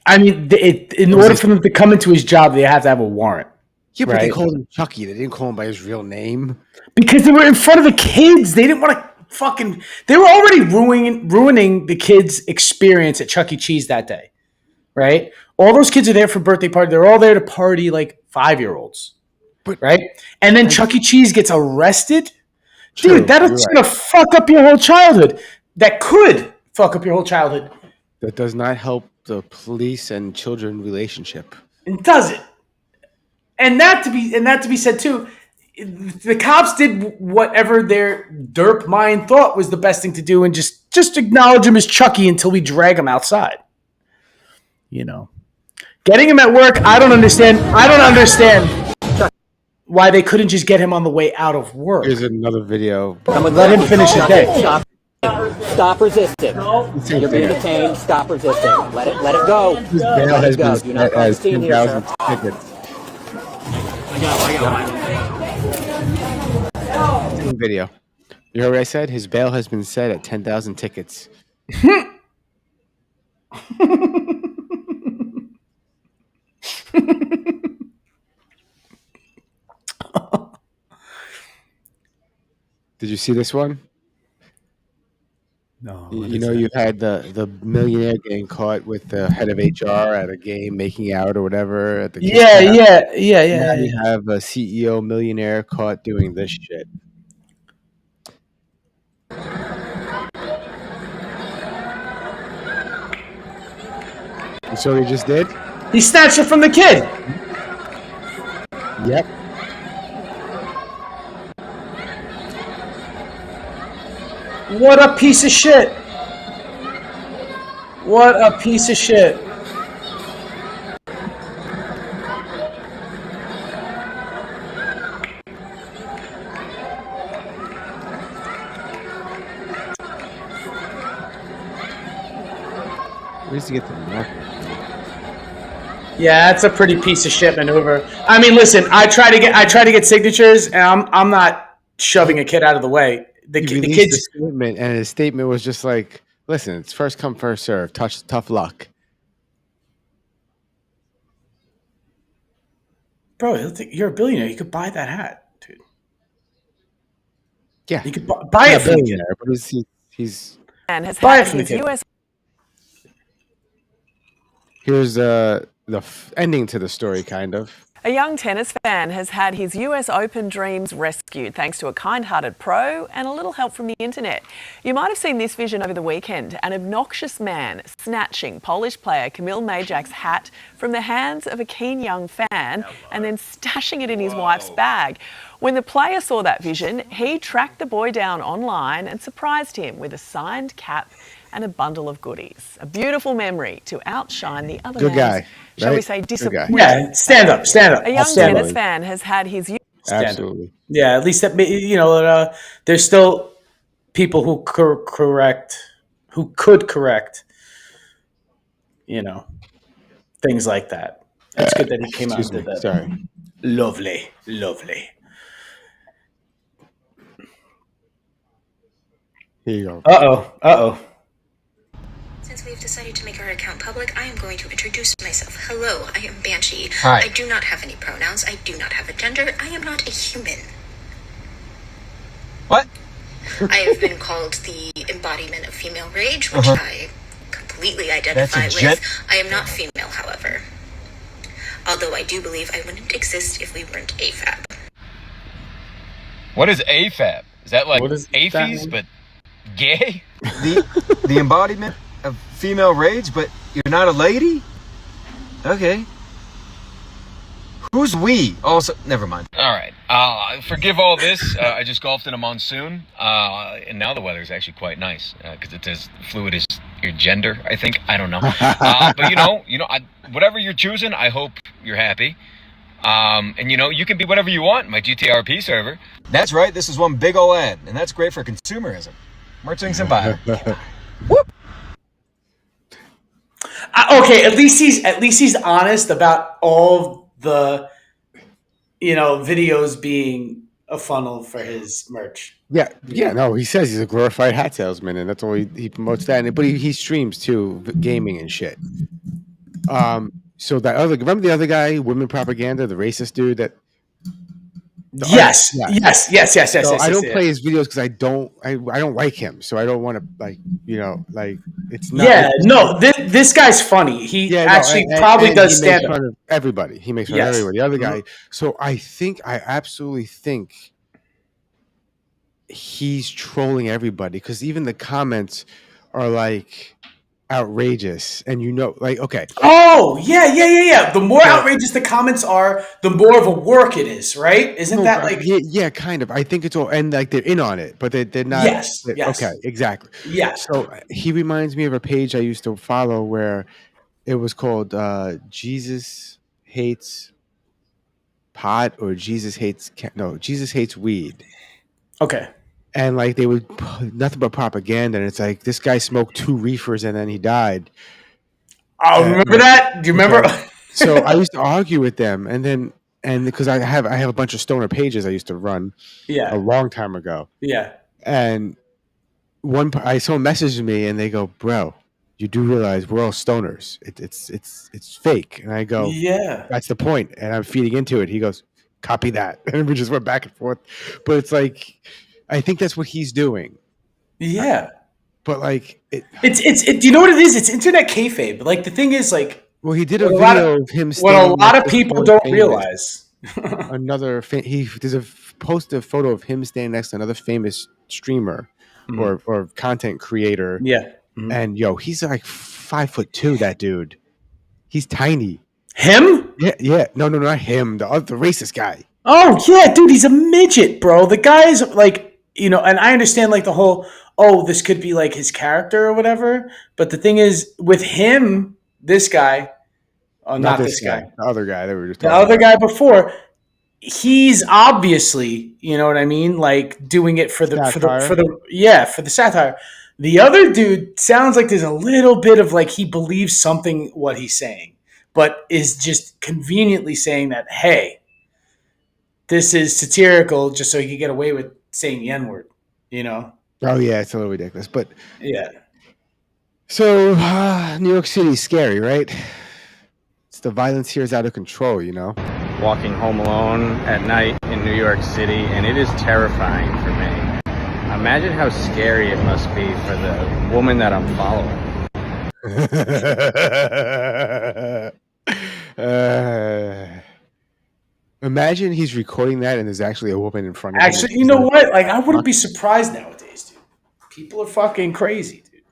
I mean, in order for them to come into his job, they have to have a warrant. Yeah, but right? they called him Chucky. They didn't call him by his real name Because they were in front of the kids. They didn't want to fucking. They were already ruining the kids' experience at Chuck E. Cheese that day, right? All those kids are there for birthday party. They're all there to party like 5-year-olds, right? And then Chuck E. Cheese gets arrested. True, Dude, that's gonna fuck up your whole childhood. That could fuck up your whole childhood. That does not help the police and children relationship. It doesn't. And that to be said too, the cops did whatever their derp mind thought was the best thing to do, and just acknowledge him as Chucky until we drag him outside. You know, getting him at work, I don't understand why they couldn't just get him on the way out of work. Here's another video. Let him finish his day. Stop resisting. You're being detained. Stop resisting. Let it go. His bail has been Do not set cause a as scene here, 10,000 sir. tickets. Same video. You heard what I said? His bail has been set at 10,000 tickets. Did you see this one? No. You know, you had the millionaire getting caught with the head of HR at a game making out or whatever at the Yeah. Now you have a CEO millionaire caught doing this shit. You saw what he just did? He snatched it from the kid. Yep. What a piece of shit. What a piece of shit. Where does he get the market? Yeah, that's a pretty piece of shit maneuver. I mean, listen, I try to get signatures, and I'm not shoving a kid out of the way. The Released kids a statement, and his statement was just like, "Listen, it's first come, first serve. Tough luck." Bro, he'll think you're a billionaire. You could buy that hat, dude. Yeah, you could buy it for the kid. but he's And has Buy had it for the his kid. US Here's the ending to the story, kind of. A young tennis fan has had his US Open dreams rescued thanks to a kind-hearted pro and a little help from the internet. You might have seen this vision over the weekend, an obnoxious man snatching Polish player Kamil Majak's hat from the hands of a keen young fan and then stashing it in his wife's bag. When the player saw that vision, he tracked the boy down online and surprised him with a signed cap and a bundle of goodies. A beautiful memory to outshine the other Good man's, guy, shall we right? say, Good guy. disappointment. Yeah, stand up. A young tennis fan has had his Absolutely. Yeah, at least that there's still people who could correct, things like that. It's good that he came out and did that. Sorry. Lovely. Here you go. Uh-oh. Since we've decided to make our account public, I am going to introduce myself. Hello, I am Banshee. Hi. I do not have any pronouns. I do not have a gender. I am not a human. What? I have been called the embodiment of female rage, which I completely identify That's a jet. with. I am not female, however. Although I do believe I wouldn't exist if we weren't AFAB. What is AFAB? Is that like AFES, but gay? The embodiment of female rage, but you're not a lady? Okay. Who's we? Also, never mind. All right. Forgive all this. I just golfed in a monsoon, and now the weather is actually quite nice because it's as fluid as your gender. I think. I don't know. But whatever you're choosing, I hope you're happy. And you can be whatever you want in my GTRP server. That's right. This is one big ol' ad, and that's great for consumerism. Merching Senpai. Okay, at least he's honest about all the videos being a funnel for his merch. Yeah. No, he says he's a glorified hat salesman, and that's all he promotes that. But he streams too, gaming and shit. So remember the other guy, Women Propaganda, the racist dude that. Yes. So I don't play his videos because I don't like him, so I don't want to it's not. Yeah, no, this guy's funny. He probably does stand up. Fun of everybody. He makes fun of everybody. The other guy. So I absolutely think he's trolling everybody because even the comments are like outrageous, and okay. Oh yeah. The more outrageous the comments are, the more of a work it is, right? Isn't that like? Yeah, kind of. I think it's all, and like they're in on it, but they're not. Yes. Okay, exactly. Yeah. So he reminds me of a page I used to follow where it was called Jesus Hates Pot or Jesus Hates Weed. Okay. And like they would nothing but propaganda, and it's like this guy smoked 2 reefers and then he died. Oh, remember that? Do you remember? So I used to argue with them, and because I have a bunch of stoner pages I used to run, a long time ago. Yeah. And someone messaged me and they go, "Bro, you do realize we're all stoners. It's fake." And I go, "Yeah, that's the point." And I'm feeding into it. He goes, "Copy that." And we just went back and forth. But it's like. I think that's what he's doing. Yeah. But like it's you know what it is? It's internet kayfabe. Like the thing is like he did a video of him what a lot of people don't realize. There's a photo of him standing next to another famous streamer or content creator. Yeah. Mm-hmm. And he's like 5'2", that dude. He's tiny. Him? Yeah. No, not him. The racist guy. Oh yeah, dude, he's a midget, bro. The guy's like and I understand like the whole, this could be like his character or whatever. But the thing is, with him, this guy, not this guy, the other guy that we were just talking about. The other guy before, he's obviously, you know what I mean, like doing it for the satire. The other dude sounds like there's a little bit of like he believes something what he's saying, but is just conveniently saying that, hey, this is satirical, just so he can get away with saying the N-word, Oh yeah, it's a little ridiculous, but yeah. So New York City is scary, right? The violence here is out of control, Walking home alone at night in New York City, and it is terrifying for me. Imagine how scary it must be for the woman that I'm following. Imagine he's recording that and there's actually a woman in front of him. Actually, you know what? Like, I wouldn't be surprised nowadays, dude. People are fucking crazy, dude.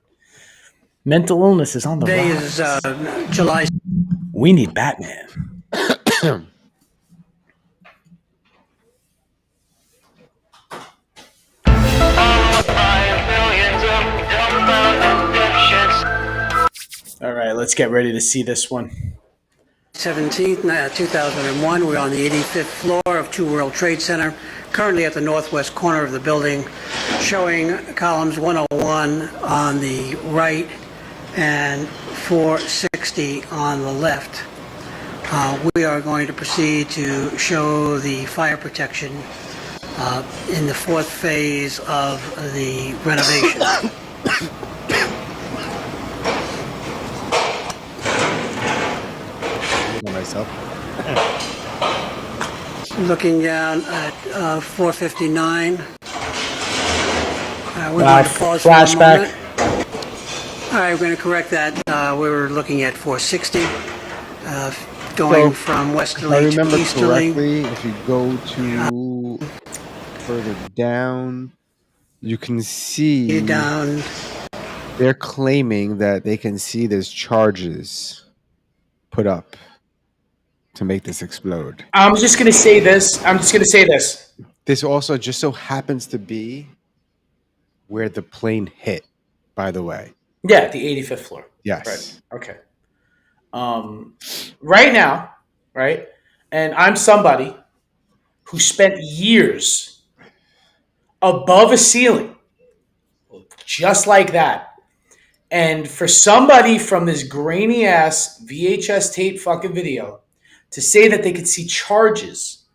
Mental illness is on the rise. Today is July. We need Batman. All right, let's get ready to see this one. 17th, 2001. We're on the 85th floor of 2 World Trade Center, currently at the northwest corner of the building, showing columns 101 on the right and 460 on the left. We are going to proceed to show the fire protection in the 4th phase of the renovation. Myself. Looking down at 459. We're going to pause flashback. For a moment. All right, we're going to correct that. We're looking at 460, going from westerly to easterly. Correctly, if you go to further down, you can see down. They're claiming that they can see there's charges put up to make this explode. I'm just going to say this. This also just so happens to be where the plane hit, by the way. Yeah, the 85th floor. Yes. Right. Okay. Right now, right? And I'm somebody who spent years above a ceiling, just like that. And for somebody from this grainy ass VHS tape fucking video to say that they could see charges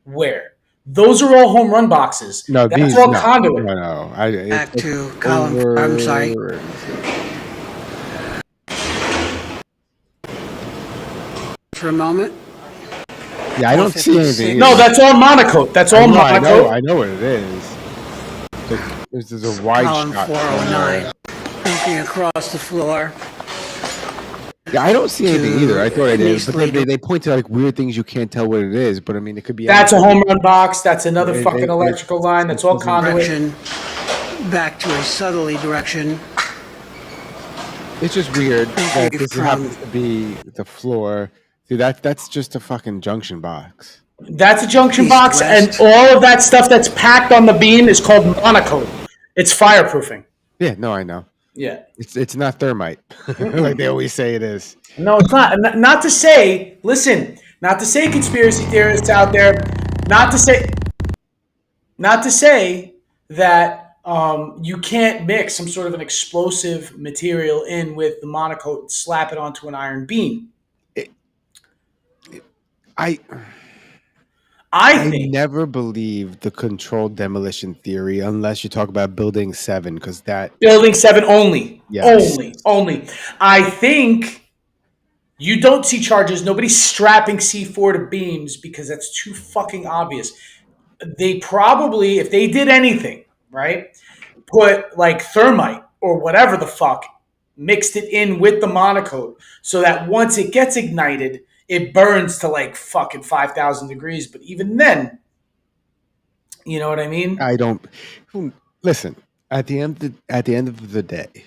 where those are all home run boxes. No, that's all conduit. No. Back to column. I'm sorry. For a moment. Yeah, I don't see anything. No, that's all monocoat. That's all monocoat. I know what it is. This is a wide Column shot. 409. Looking across the floor. Yeah, I don't see anything either. I thought I did, but they point to like weird things you can't tell what it is. But I mean, it could be. That's a home run box. That's another fucking electrical line. That's all conduit. Back to a southerly direction. It's just weird that this happens to be the floor. Dude, that's just a fucking junction box. That's a junction box, and all of that stuff that's packed on the beam is called monocoat. It's fireproofing. Yeah, no, I know. Yeah. It's not thermite, like they always say it is. No, it's not. Not to say, listen, not to say conspiracy theorists out there, not to say that you can't mix some sort of an explosive material in with the monocoat and slap it onto an iron beam. I never believed the controlled demolition theory unless you talk about Building 7, because that... Building 7 only. Yes. Only. I think you don't see charges. Nobody's strapping C4 to beams because that's too fucking obvious. They probably, if they did anything, right, put like thermite or whatever the fuck, mixed it in with the monocoat so that once it gets ignited, it burns to like fucking 5,000 degrees. But even then, you know what I mean? I don't listen. At the end of the day,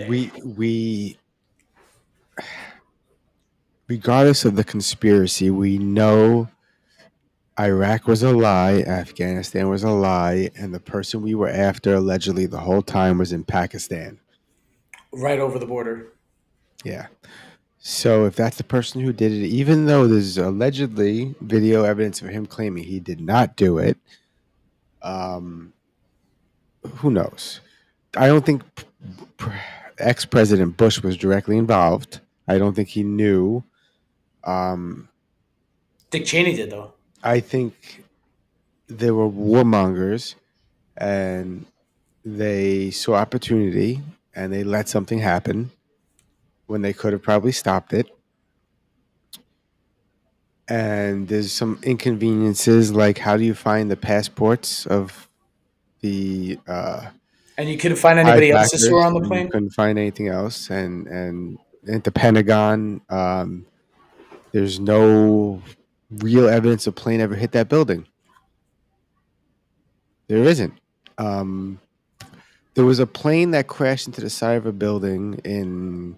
we regardless of the conspiracy, we know Iraq was a lie, Afghanistan was a lie, and the person we were after allegedly the whole time was in Pakistan. Right over the border. Yeah. So if that's the person who did it, even though there's allegedly video evidence of him claiming he did not do it, who knows? I don't think ex-President Bush was directly involved. I don't think he knew. Dick Cheney did, though. I think there were warmongers, and they saw opportunity, and they let something happen when they could have probably stopped it. And there's some inconveniences, like how do you find the passports of the and you couldn't find anybody else that were on the plane? You couldn't find anything else. And at the Pentagon, there's no real evidence a plane ever hit that building. There isn't. There was a plane that crashed into the side of a building in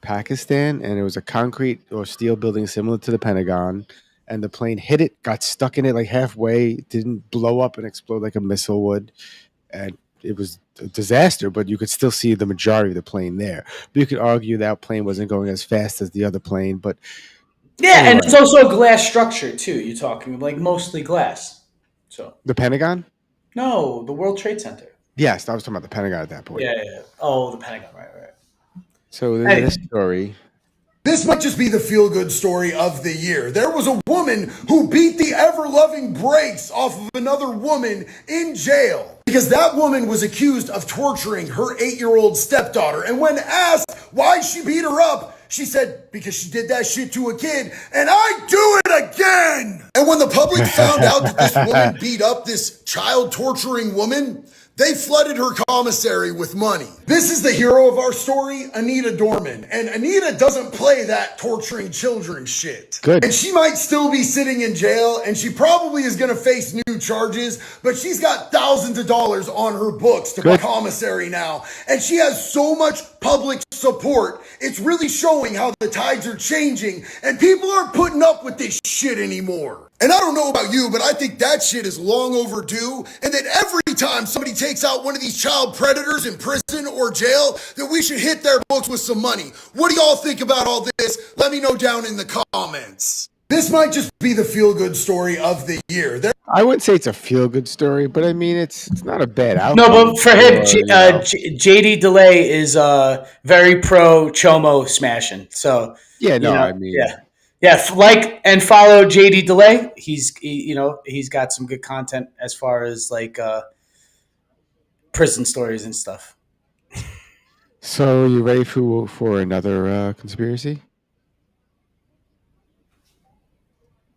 Pakistan, and it was a concrete or steel building similar to the Pentagon, and the plane hit it, got stuck in it like halfway, didn't blow up and explode like a missile would, and it was a disaster, but you could still see the majority of the plane there. But you could argue that plane wasn't going as fast as the other plane, but yeah, anyway. And it's also a glass structure too. You're talking like mostly glass. So the Pentagon? No, the World Trade Center. Yes, I was talking about the Pentagon at that point. Yeah. Oh, the Pentagon, right. So this story. This might just be the feel-good story of the year. There was a woman who beat the ever-loving brakes off of another woman in jail because that woman was accused of torturing her 8-year-old stepdaughter. And when asked why she beat her up, she said, because she did that shit to a kid, and I do it again! And when the public found out that this woman beat up this child-torturing woman, They flooded her commissary with money. This is the hero of our story, Anita Dorman. And Anita doesn't play that torturing children shit. Good. And she might still be sitting in jail, and she probably is going to face new charges, but she's got thousands of dollars on her books to commissary now. And she has so much public support. It's really showing how the tides are changing, and people aren't putting up with this shit anymore. And I don't know about you, but I think that shit is long overdue, and that every time somebody takes out one of these child predators in prison or jail, that we should hit their books with some money. What do y'all think about all this? Let me know down in the comments. This might just be the feel-good story of the year. I wouldn't say it's a feel-good story, but I mean, it's not a bad outcome. No, but for him, JD DeLay is very pro Chomo smashing. So yeah, no, I mean, like and follow JD DeLay. He's got some good content as far as like prison stories and stuff. So you ready for another conspiracy?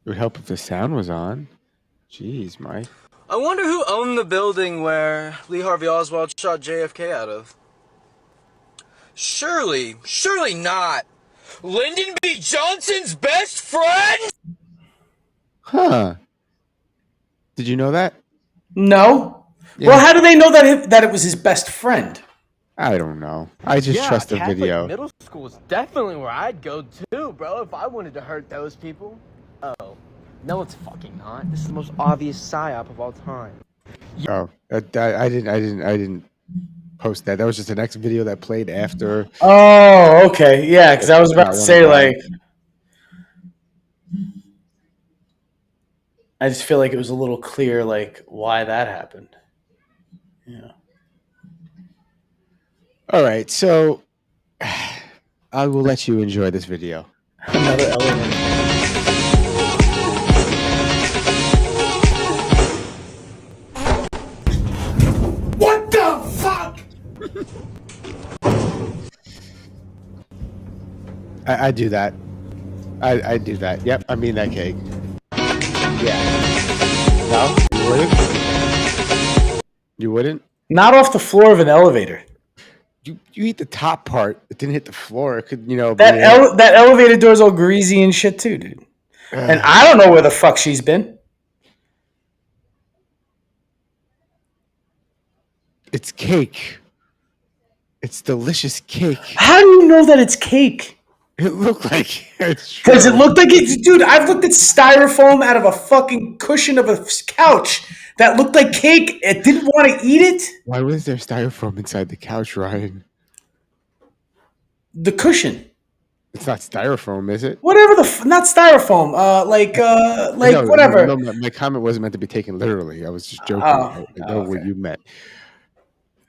It would help if the sound was on. Jeez, Mike. I wonder who owned the building where Lee Harvey Oswald shot JFK out of. Surely not. Lyndon B. Johnson's best friend? Huh. Did you know that? No. Yeah. Well, how do they know that it was his best friend? I don't know. I just trust the Catholic video. Middle school is definitely where I'd go too, bro, if I wanted to hurt those people. Oh, no, it's fucking not. This is the most obvious psyop of all time. Oh, I didn't post that. That was just the next video that played after. Oh, okay, yeah, because I was about to say like, I just feel like it was a little clear like why that happened. Yeah. All right, so I will let you enjoy this video. Another element. What the fuck? I do that. I do that. Yep, I mean that cake. Yeah. No, you wouldn't. You wouldn't. Not off the floor of an elevator. You eat the top part. It didn't hit the floor. It could, that elevator door's all greasy and shit too, dude. And I don't know where the fuck she's been. It's cake. It's delicious cake. How do you know that it's cake? It looked like it's because it looked like it, dude. I've looked at styrofoam out of a fucking cushion of a couch that looked like cake. It didn't want to eat it. Why was there styrofoam inside the couch, Ryan? The cushion. It's not styrofoam, is it? Whatever not styrofoam. No, whatever. No, my comment wasn't meant to be taken literally. I was just joking. I know what you meant.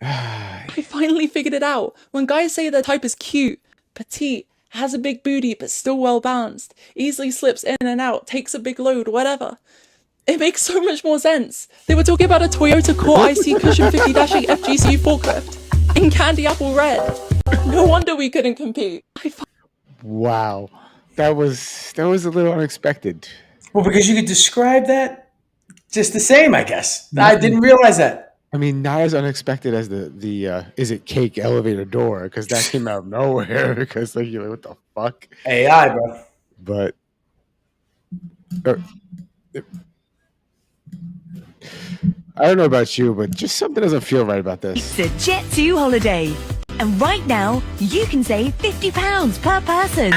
I finally figured it out. When guys say their type is cute, petite, has a big booty but still well balanced, easily slips in and out, takes a big load, whatever. It makes so much more sense. They were talking about a Toyota Core IC Cushion 50-8 FGC forklift in candy apple red. No wonder we couldn't compete. Wow, that was a little unexpected. Well, because you could describe that just the same, I guess. I didn't realize that. I mean, not as unexpected as the is it cake elevator door, because that came out of nowhere. Because like, you're like, what the fuck? AI, bro. But I don't know about you, but just something doesn't feel right about this. It's a Jet2 holiday, and right now you can save £50 per person.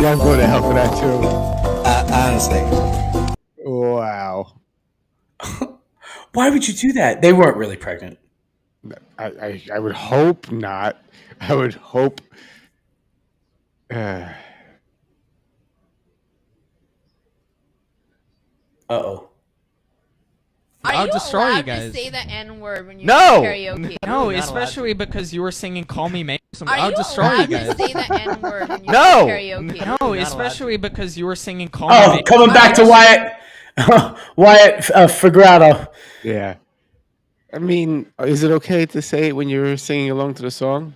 Yeah, I'm going to hell for that too. Honestly. Wow. Why would you do that? They weren't really pregnant. I would hope not. I would hope. Uh-oh. I'll destroy you guys. To say the N-word when you No! karaoke? No, especially because you were singing "Call Me Maybe." Are I'll you destroy allowed you guys. to say the N-word when you No! karaoke? No, especially because you were singing "Call Me Oh, Maybe." coming back to Wyatt Figurato. Yeah. I mean, is it okay to say it when you're singing along to the song?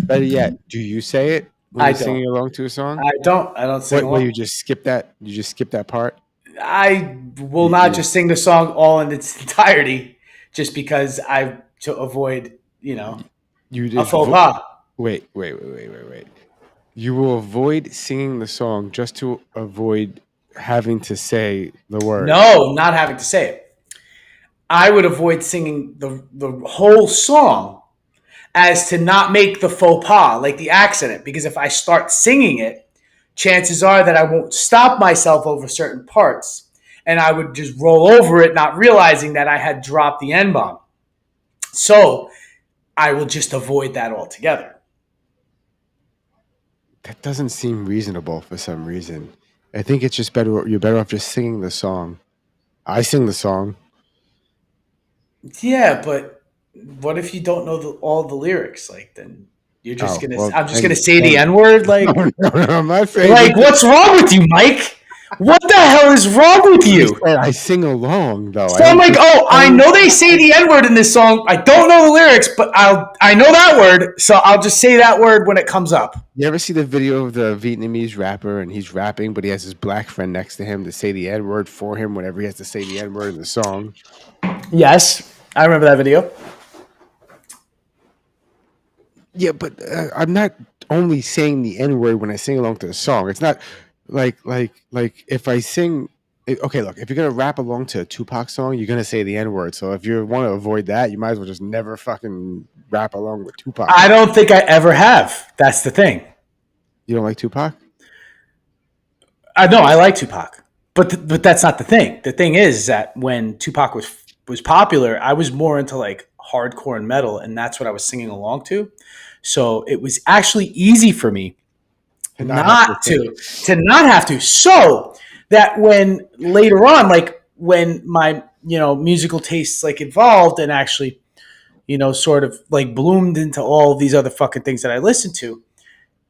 Better yet, do you say it when I you're don't. singing along to a song? I don't sing What, along. you just skip that? You just skip that part? I will not just sing the song all in its entirety, just because to avoid, a faux pas. Wait. You will avoid singing the song just to avoid having to say the word. No, not having to say it. I would avoid singing the whole song as to not make the faux pas, like the accident. Because if I start singing it, chances are that I won't stop myself over certain parts. And I would just roll over it, not realizing that I had dropped the N-bomb. So I will just avoid that altogether. That doesn't seem reasonable for some reason. I think it's just better. You're better off just singing the song. I sing the song. Yeah, but what if you don't know all the lyrics? Like, then you're just I'm just gonna say the N-word. Like, no, I'm not saying. Like, what's wrong with you, Mike? What the hell is wrong with you? I sing along though. So I'm like, I know they say the N-word in this song. I don't know the lyrics, but I know that word, so I'll just say that word when it comes up. You ever see the video of the Vietnamese rapper and he's rapping, but he has his black friend next to him to say the N-word for him whenever he has to say the N-word in the song? Yes, I remember that video. Yeah, but I'm not only saying the N-word when I sing along to the song. It's not like if I sing. Okay, look, if you're gonna rap along to a Tupac song, you're gonna say the N-word. So if you want to avoid that, you might as well just never fucking rap along with Tupac. I don't think I ever have. That's the thing. You don't like Tupac? No, I like Tupac, but that's not the thing. The thing is that when Tupac was popular, I was more into like hardcore and metal, and that's what I was singing along to. So it was actually easy for me not to have to. So that when later on, like when my musical tastes like evolved and actually sort of like bloomed into all of these other fucking things that I listened to,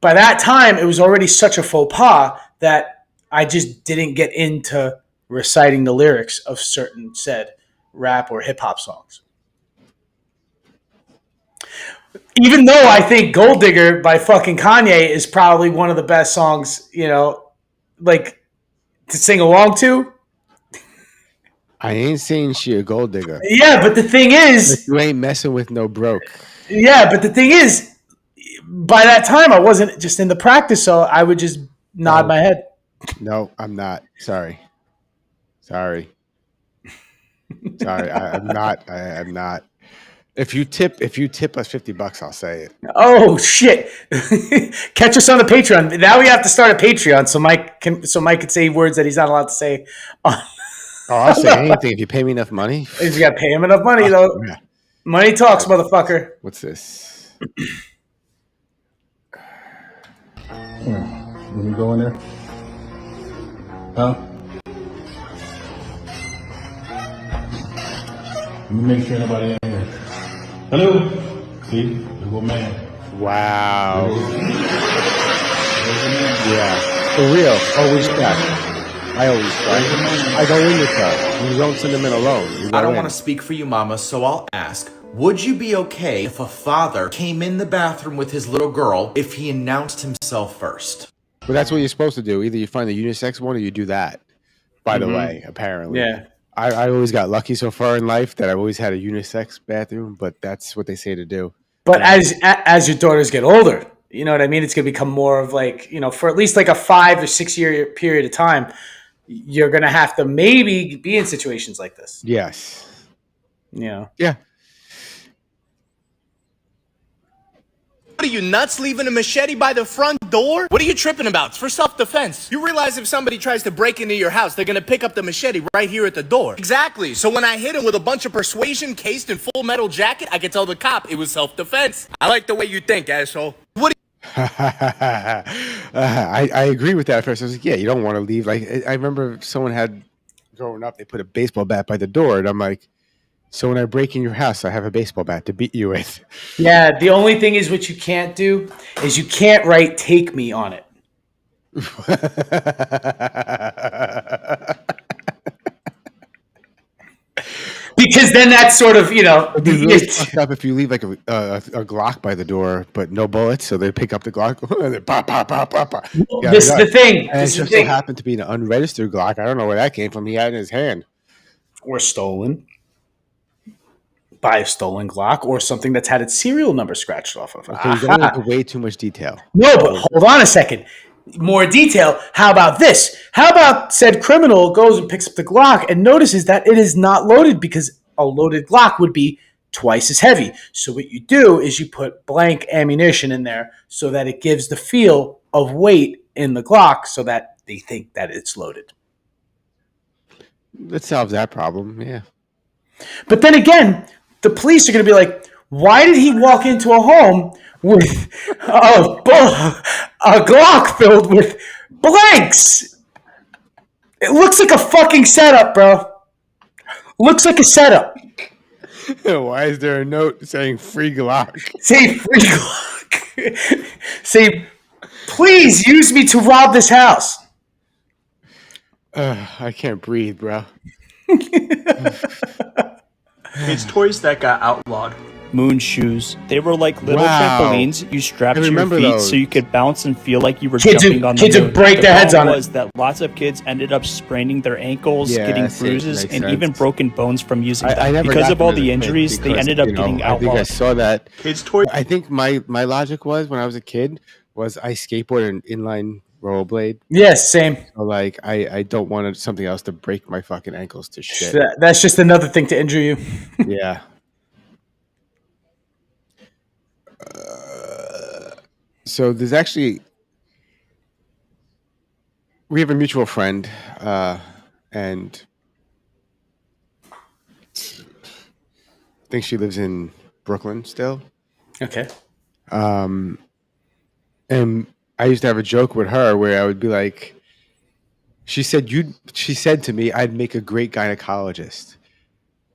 by that time it was already such a faux pas that I just didn't get into reciting the lyrics of certain said rap or hip hop songs. Even though I think Gold Digger by fucking Kanye is probably one of the best songs, like to sing along to. I ain't saying she a gold digger. Yeah, but the thing is, you ain't messing with no broke. Yeah, but the thing is, by that time I wasn't just in the practice, so I would just nod my head. No, I'm not. Sorry. I'm not. If you tip us $50, I'll say it. Oh shit! Catch us on the Patreon. Now we have to start a Patreon so Mike can say words that he's not allowed to say. I'll say anything if you pay me enough money. You got to pay him enough money though. Yeah. Money talks, motherfucker. What's this? Let me go in there. Huh? Let me make sure nobody in here. Hello? See? The little man. Wow. Yeah. For real. Always check. I always try. I go in the car. You don't send them in alone. I don't want to speak for you, Mama, so I'll ask. Would you be okay if a father came in the bathroom with his little girl if he announced himself first? Well, that's what you're supposed to do. Either you find the unisex one or you do that. By the way, apparently. Yeah. I always got lucky so far in life that I've always had a unisex bathroom, but that's what they say to do. But as your daughters get older, you know what I mean? It's going to become more of like, for at least like a 5 or 6 year period of time, you're going to have to maybe be in situations like this. Yes. Yeah. Yeah. What are you, nuts, leaving a machete by the front door? What are you tripping about? It's for self-defense. You realize if somebody tries to break into your house, they're gonna pick up the machete right here at the door. Exactly. So when I hit him with a bunch of persuasion cased in full metal jacket, I could tell the cop it was self-defense. I like the way you think, asshole. What I agree with that at first. I was like, yeah, you don't want to leave. Like, I remember someone had, growing up, they put a baseball bat by the door, and I'm like, so when I break in your house, I have a baseball bat to beat you with. Yeah, the only thing is what you can't do is you can't write "take me" on it. because then that's sort of, It'd be really fucked up if you leave like a Glock by the door, but no bullets, so they pick up the Glock and then pop, pop, pop, pop, pop. Yeah, this is the thing. And it just so happened to be an unregistered Glock. I don't know where that came from. He had it in his hand. Or stolen. By a stolen Glock or something that's had its serial number scratched off of. Okay, you're going into way too much detail. No, but hold on a second. More detail. How about this? How about said criminal goes and picks up the Glock and notices that it is not loaded because a loaded Glock would be twice as heavy. So what you do is you put blank ammunition in there so that it gives the feel of weight in the Glock so that they think that it's loaded. That solves that problem, yeah. But then again, the police are going to be like, why did he walk into a home with a Glock filled with blanks? It looks like a fucking setup, bro. Looks like a setup. Why is there a note saying free Glock? Say free Glock. Say, please use me to rob this house. I can't breathe, bro. It's toys that got outlawed. Moon shoes. They were like little trampolines you strapped to your feet so you could bounce and feel like you were jumping on the moon. Kids would break their heads on it. Was that lots of kids ended up spraining their ankles, getting bruises, and even broken bones from using them. Because of all the injuries, they ended up getting outlawed. I think I saw that. Kids' toys. I think my logic was when I was a kid was I skateboarded an inline rollerblade. Yes, same. So like I don't want something else to break my fucking ankles to shit. That's just another thing to injure you. Yeah. So there's actually we have a mutual friend, and I think she lives in Brooklyn still. Okay. And I used to have a joke with her where I would be like, she said to me, I'd make a great gynecologist.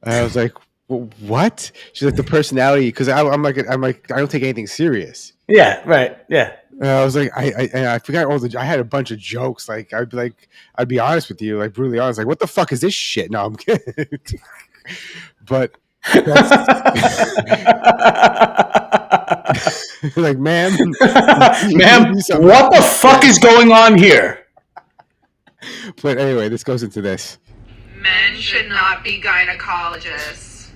And I was like, well, what? She's like, the personality, because I'm like, I don't take anything serious. Yeah, right. Yeah. And I was like, I forgot I had a bunch of jokes. Like, I'd be honest with you, like brutally honest. Like, what the fuck is this shit? No, I'm kidding. But like, ma'am, what the fuck is going on here? But anyway, this goes into this. Men should not be gynecologists.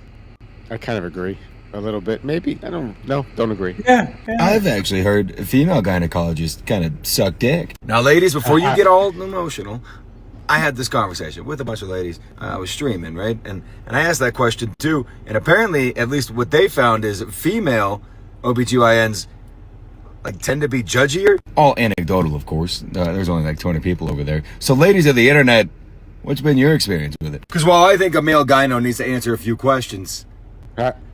I kind of agree a little bit. Maybe don't agree. Yeah. I've actually heard female gynecologists kind of suck dick. Now, ladies, before you get all emotional, I had this conversation with a bunch of ladies. I was streaming, right? And I asked that question too. And apparently, at least what they found is female OBGYNs like tend to be judgier. All anecdotal, of course. There's only like 20 people over there. So ladies of the internet, what's been your experience with it? Because while I think a male gyno needs to answer a few questions,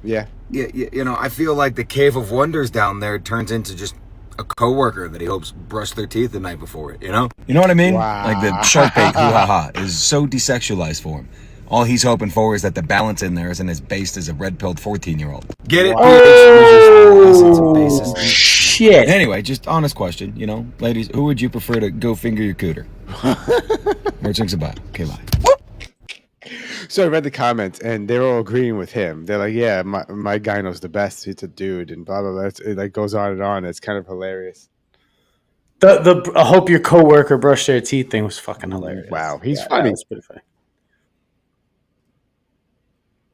yeah, you know, I feel like the Cave of Wonders down there turns into just a coworker that he hopes brush their teeth the night before it, you know? You know what I mean? Wow. Like the shark bait hoo-ha-ha is so desexualized for him. All he's hoping for is that the balance in there isn't as based as a red-pilled 14-year-old. Get it? Oh, shit. Anyway, just honest question, you know? Ladies, who would you prefer to go finger your cooter? More drinks about. Okay, bye. So I read the comments, and they're all agreeing with him. They're like, yeah, my gyno's the best. He's a dude, and blah, blah, blah. It like goes on and on. It's kind of hilarious. The I hope your coworker brushed their teeth thing was fucking hilarious. Wow, he's funny. That's pretty funny.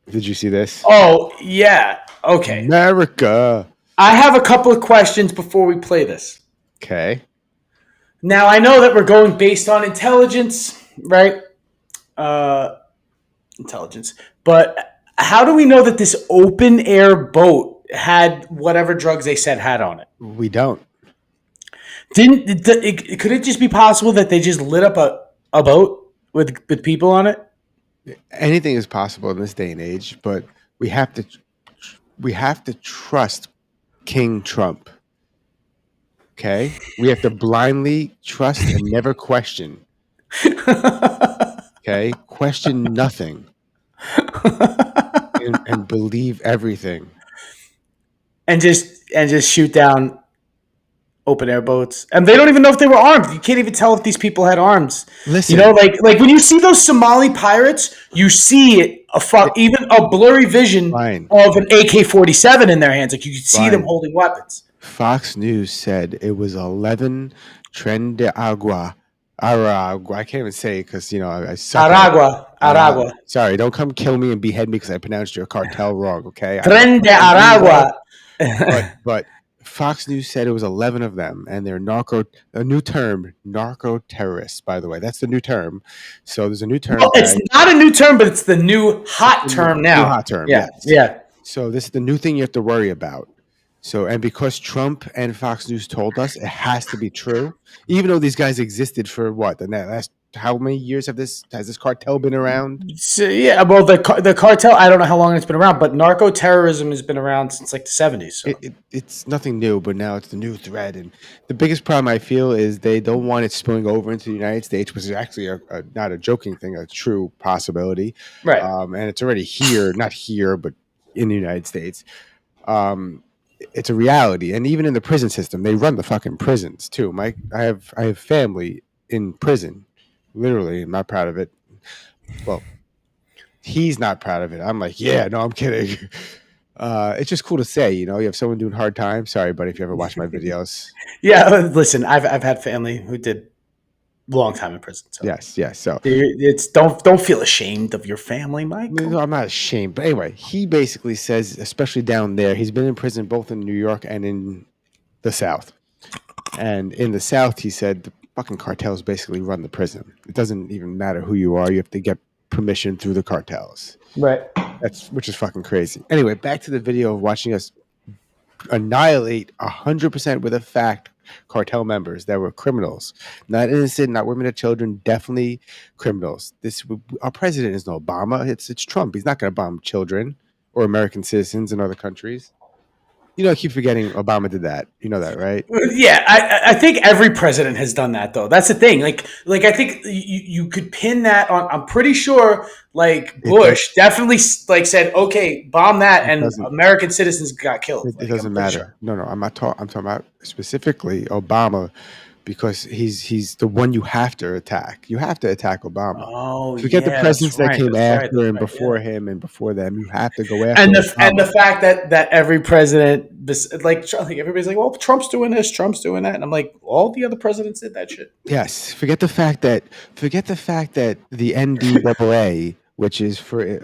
Did you see this? Oh, yeah. Okay. America. I have a couple of questions before we play this. Okay. Now, I know that we're going based on intelligence, right? Intelligence. But how do we know that this open air boat had whatever drugs they said had on it? We don't. Could it just be possible that they just lit up a boat with people on it? Anything is possible in this day and age, but we have to trust King Trump. Okay? We have to blindly trust and never question. Okay? Question nothing. and believe everything. And just shoot down open air boats. And they don't even know if they were armed. You can't even tell if these people had arms. Listen. You know, like when you see those Somali pirates, you see it even a blurry vision of an AK-47 in their hands. Like you could see them holding weapons. Fox News said it was 11 Tren de Agua. Aragua. I can't even say it because, I suck. Aragua. Sorry, don't come kill me and behead me because I pronounced your cartel wrong, okay? Tren de Aragua. But Fox News said it was 11 of them, and they're a new term, narco-terrorists, by the way. That's the new term. So there's a new term. Well, it's not a new term, but it's the new hot term now. New hot term, yes. Yeah. So this is the new thing you have to worry about. So, and because Trump and Fox News told us, it has to be true. Even though these guys existed for what? The last how many years has this cartel been around? So, yeah, well, the cartel, I don't know how long it's been around, but narco terrorism has been around since like the 70s. So. It's nothing new, but now it's the new thread. And the biggest problem I feel is they don't want it spilling over into the United States, which is actually not a joking thing, a true possibility. Right. And it's already here, not here, but in the United States. It's a reality, and even in the prison system, they run the fucking prisons too. Mike, I have family in prison. Literally, I'm not proud of it. Well, he's not proud of it. I'm like, yeah, no, I'm kidding. It's just cool to say, you have someone doing hard time. Sorry, buddy, if you ever watch my videos. Yeah, listen, I've had family who did long time in prison. So. Yes. So it's don't feel ashamed of your family, Mike. No, I'm not ashamed. But anyway, he basically says, especially down there, he's been in prison both in New York and in the South. And in the South, he said the fucking cartels basically run the prison. It doesn't even matter who you are; you have to get permission through the cartels. Right. Which is fucking crazy. Anyway, back to the video of watching us annihilate 100% with a fact. Cartel members that were criminals, not innocent, not women or children, definitely criminals. Our president isn't Obama. It's Trump. He's not going to bomb children or American citizens in other countries. I keep forgetting Obama did that. You know that, right? Yeah, I think every president has done that, though. That's the thing. Like I think you could pin that on. I'm pretty sure, Bush definitely said, "Okay, bomb that," and American citizens got killed. It doesn't matter. Sure. No, I'm not talking. I'm talking about specifically Obama, because he's the one you have to attack. You have to attack Obama. Oh, forget the presidents that came after and before him and before them. You have to go after. And the fact that every president, everybody's like, well, Trump's doing this, Trump's doing that, and I'm like, all the other presidents did that shit. Yes, forget the fact that the NDAA, which is for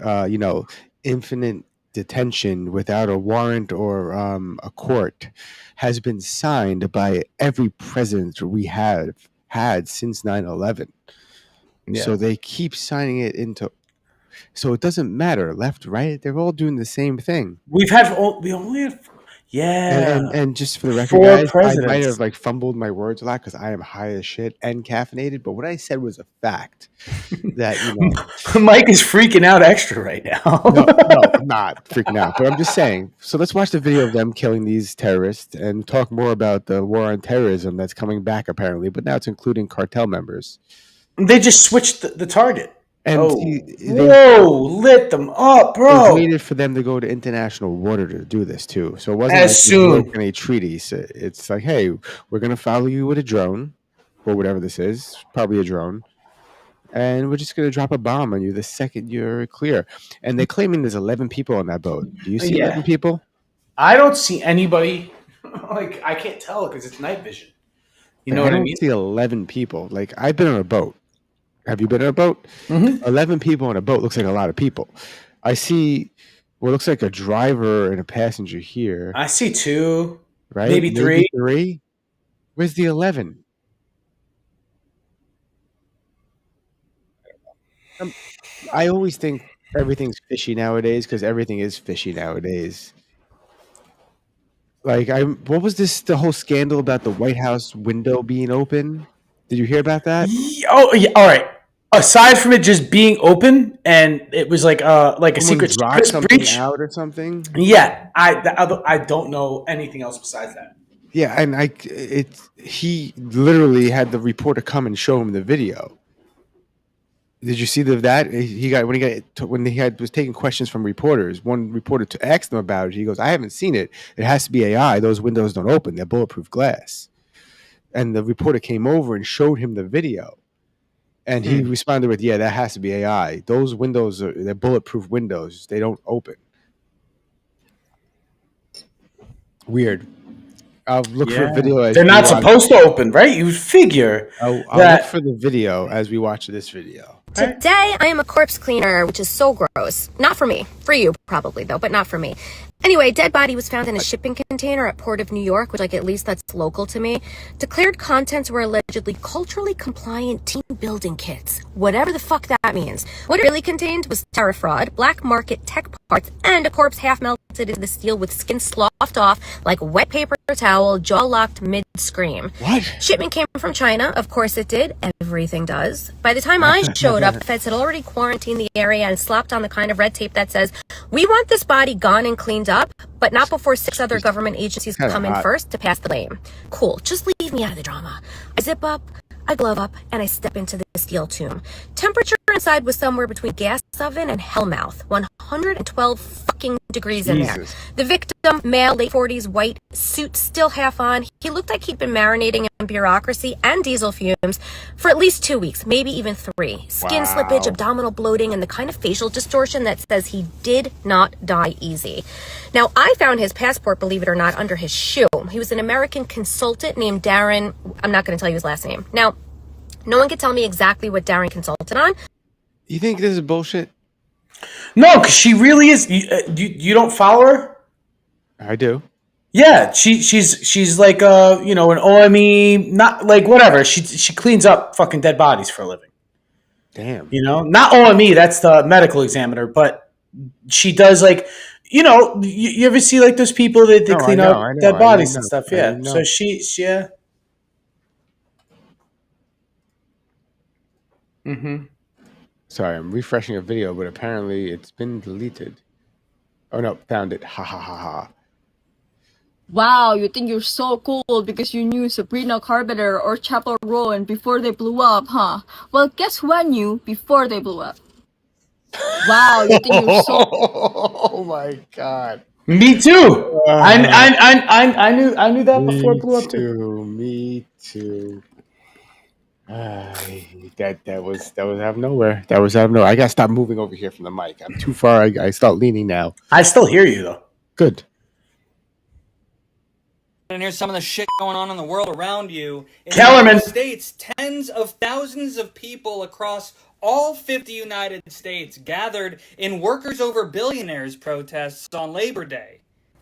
infinite detention without a warrant or a court, has been signed by every president we have had since 9/11. Yeah. So they keep signing it into. So it doesn't matter left, right. They're all doing the same thing. We only have. Yeah, and just for the record, guys, I might have fumbled my words a lot because I am high as shit and caffeinated. But what I said was a fact. That Mike is freaking out extra right now. no, I'm not freaking out, but I'm just saying. So let's watch the video of them killing these terrorists and talk more about the war on terrorism that's coming back apparently. But now it's including cartel members. They just switched the target. And lit them up, bro. They waited for them to go to international water to do this too. So it wasn't like a treaty. So it's like, hey, we're gonna follow you with a drone or whatever this is, probably a drone, and we're just gonna drop a bomb on you the second you're clear. And they're claiming there's 11 people on that boat. Do you see 11 people? I don't see anybody. I can't tell because it's night vision. You know what I mean? I don't see 11 people. I've been on a boat. Have you been on a boat? Mm-hmm. 11 people on a boat looks like a lot of people. I see what looks like a driver and a passenger here. I see 2, right? Maybe 3. 3. Where's the 11? I always think everything's fishy nowadays because everything is fishy nowadays. What was the whole scandal about the White House window being open? Did you hear about that? Oh, yeah. All right. Aside from it just being open and it was like a secret breach out or something. Yeah, I don't know anything else besides that. Yeah, and he literally had the reporter come and show him the video. Did you see that? When he was taking questions from reporters, one reporter asked him about it. He goes, "I haven't seen it. It has to be AI. Those windows don't open. They're bulletproof glass." And the reporter came over and showed him the video. And he responded with, "Yeah, that has to be AI. Those windows they're bulletproof windows. They don't open." Weird. I'll look for a video. As They're not supposed to open, right? You figure. I'll look for the video as we watch this video. Today, I am a corpse cleaner, which is so gross. Not for me. For you, probably, though, but not for me. Anyway, dead body was found in a shipping container at Port of New York, which, at least that's local to me. Declared contents were allegedly culturally compliant team building kits. Whatever the fuck that means. What it really contained was terror fraud, black market tech parts, and a corpse half melted into the steel with skin sloughed off like wet paper towel, jaw locked mid-scream. What? Shipment came from China. Of course it did. Everything does. By the time I showed up, the feds had already quarantined the area and slapped on the kind of red tape that says, "We want this body gone and cleaned up, but not before 6 other government agencies come in first to pass the blame." Cool. Just leave me out of the drama. I zip up, I glove up, and I step into the steel tomb. Temperature inside was somewhere between gas oven and hellmouth. 112 fucking degrees in there. The victim, male, late 40s, white, suit still half on. He looked like he'd been marinating in bureaucracy and diesel fumes for at least 2 weeks, maybe even 3. Skin slippage, abdominal bloating, and the kind of facial distortion that says he did not die easy. Now, I found his passport, believe it or not, under his shoe. He was an American consultant named Darren. I'm not going to tell you his last name. Now, no one can tell me exactly what Darren consulted on. You think this is bullshit? No, because she really is. You don't follow her? I do. Yeah, she's like an OME, not like whatever. She cleans up fucking dead bodies for a living. Damn. Not OME. That's the medical examiner, but she does like. You ever see like those people that they clean up dead bodies and stuff? Yeah. So yeah. Mm-hmm. Sorry, I'm refreshing a video, but apparently it's been deleted. Oh no, found it. Ha ha ha ha. Wow, you think you're so cool because you knew Sabrina Carpenter or Chappell Rowan before they blew up, huh? Well, guess who I knew before they blew up? Wow, you think you're so... Oh my god. Me too. I knew that before it blew up too. Me too. That was out of nowhere. That was out of nowhere. I gotta stop moving over here from the mic. I'm too far. I start leaning now. I still hear you though. Good. And here's some of the shit going on in the world around you. In Kellerman. the United States, tens of thousands of people across all 50 United States gathered in Workers Over Billionaires protests on Labor Day.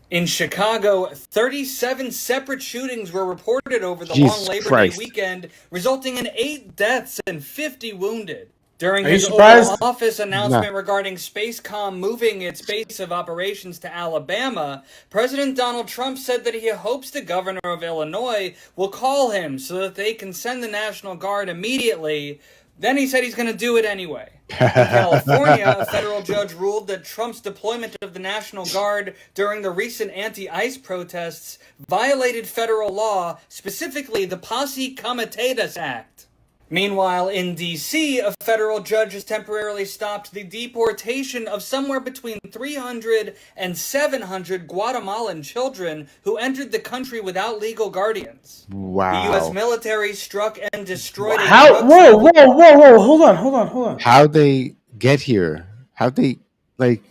In Chicago, 37 separate shootings were reported over the long Labor Day weekend, resulting in 8 deaths and 50 wounded. During his Oval Office announcement regarding Spacecom moving its base of operations to Alabama, President Donald Trump said that he hopes the governor of Illinois will call him so that they can send the National Guard immediately. Then he said he's going to do it anyway. In California, a federal judge ruled that Trump's deployment of the National Guard during the recent anti-ICE protests violated federal law, specifically the Posse Comitatus Act. Meanwhile, in D.C., a federal judge has temporarily stopped the deportation of somewhere between 300 and 700 Guatemalan children who entered the country without legal guardians. Wow. The U.S. military struck and destroyed Whoa, hold on. How'd they get here? How'd they, like...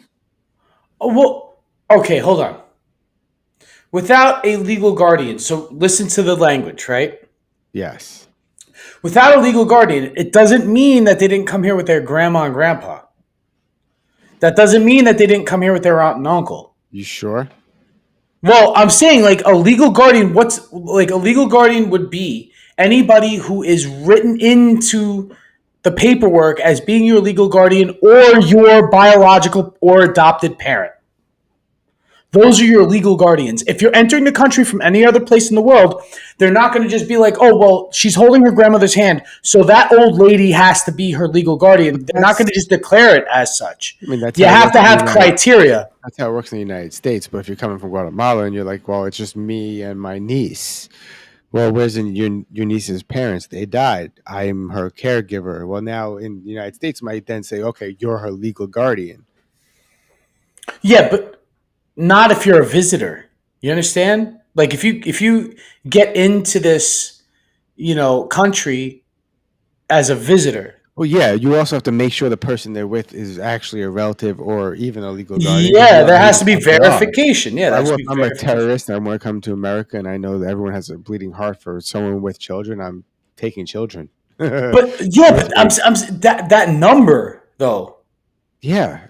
Oh, well, okay, hold on. Without a legal guardian, so listen to the language, right? Yes. Without a legal guardian, it doesn't mean that they didn't come here with their grandma and grandpa. That doesn't mean that they didn't come here with their aunt and uncle. You sure? Well, I'm saying like a legal guardian, a legal guardian would be anybody who is written into the paperwork as being your legal guardian or your biological or adopted parent. Those are your legal guardians. If you're entering the country from any other place in the world, they're not going to just be like, oh, well, she's holding her grandmother's hand, so that old lady has to be her legal guardian. They're not going to just declare it as such. I mean, you have to have criteria. That's how it works in the United States. But if you're coming from Guatemala and you're like, well, it's just me and my niece. Well, where's your niece's parents? They died. I'm her caregiver. Well, now in the United States, might then say, okay, you're her legal guardian. Yeah, but not if you're a visitor. You understand? Like if you get into this, country as a visitor, Well, yeah, you also have to make sure the person they're with is actually a relative or even a legal guardian. Yeah, there has to be verification. Yeah, I'm a terrorist and I want to come to America, and I know that everyone has a bleeding heart for someone with children. I'm taking children. But that number though. Yeah,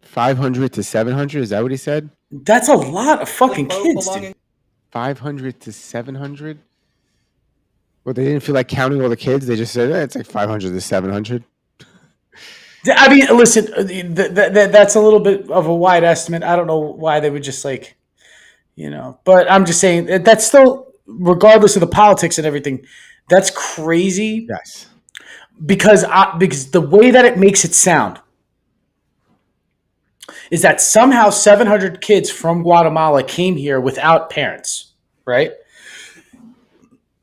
500 to 700. Is that what he said? That's a lot of fucking kids. Dude. 500 to 700. Well, they didn't feel like counting all the kids. They just said it's like 500 to 700. I mean, listen, that's a little bit of a wide estimate. I don't know why they would just like, but I'm just saying that's still, regardless of the politics and everything, that's crazy. Yes. Because the way that it makes it sound is that somehow 700 kids from Guatemala came here without parents, right?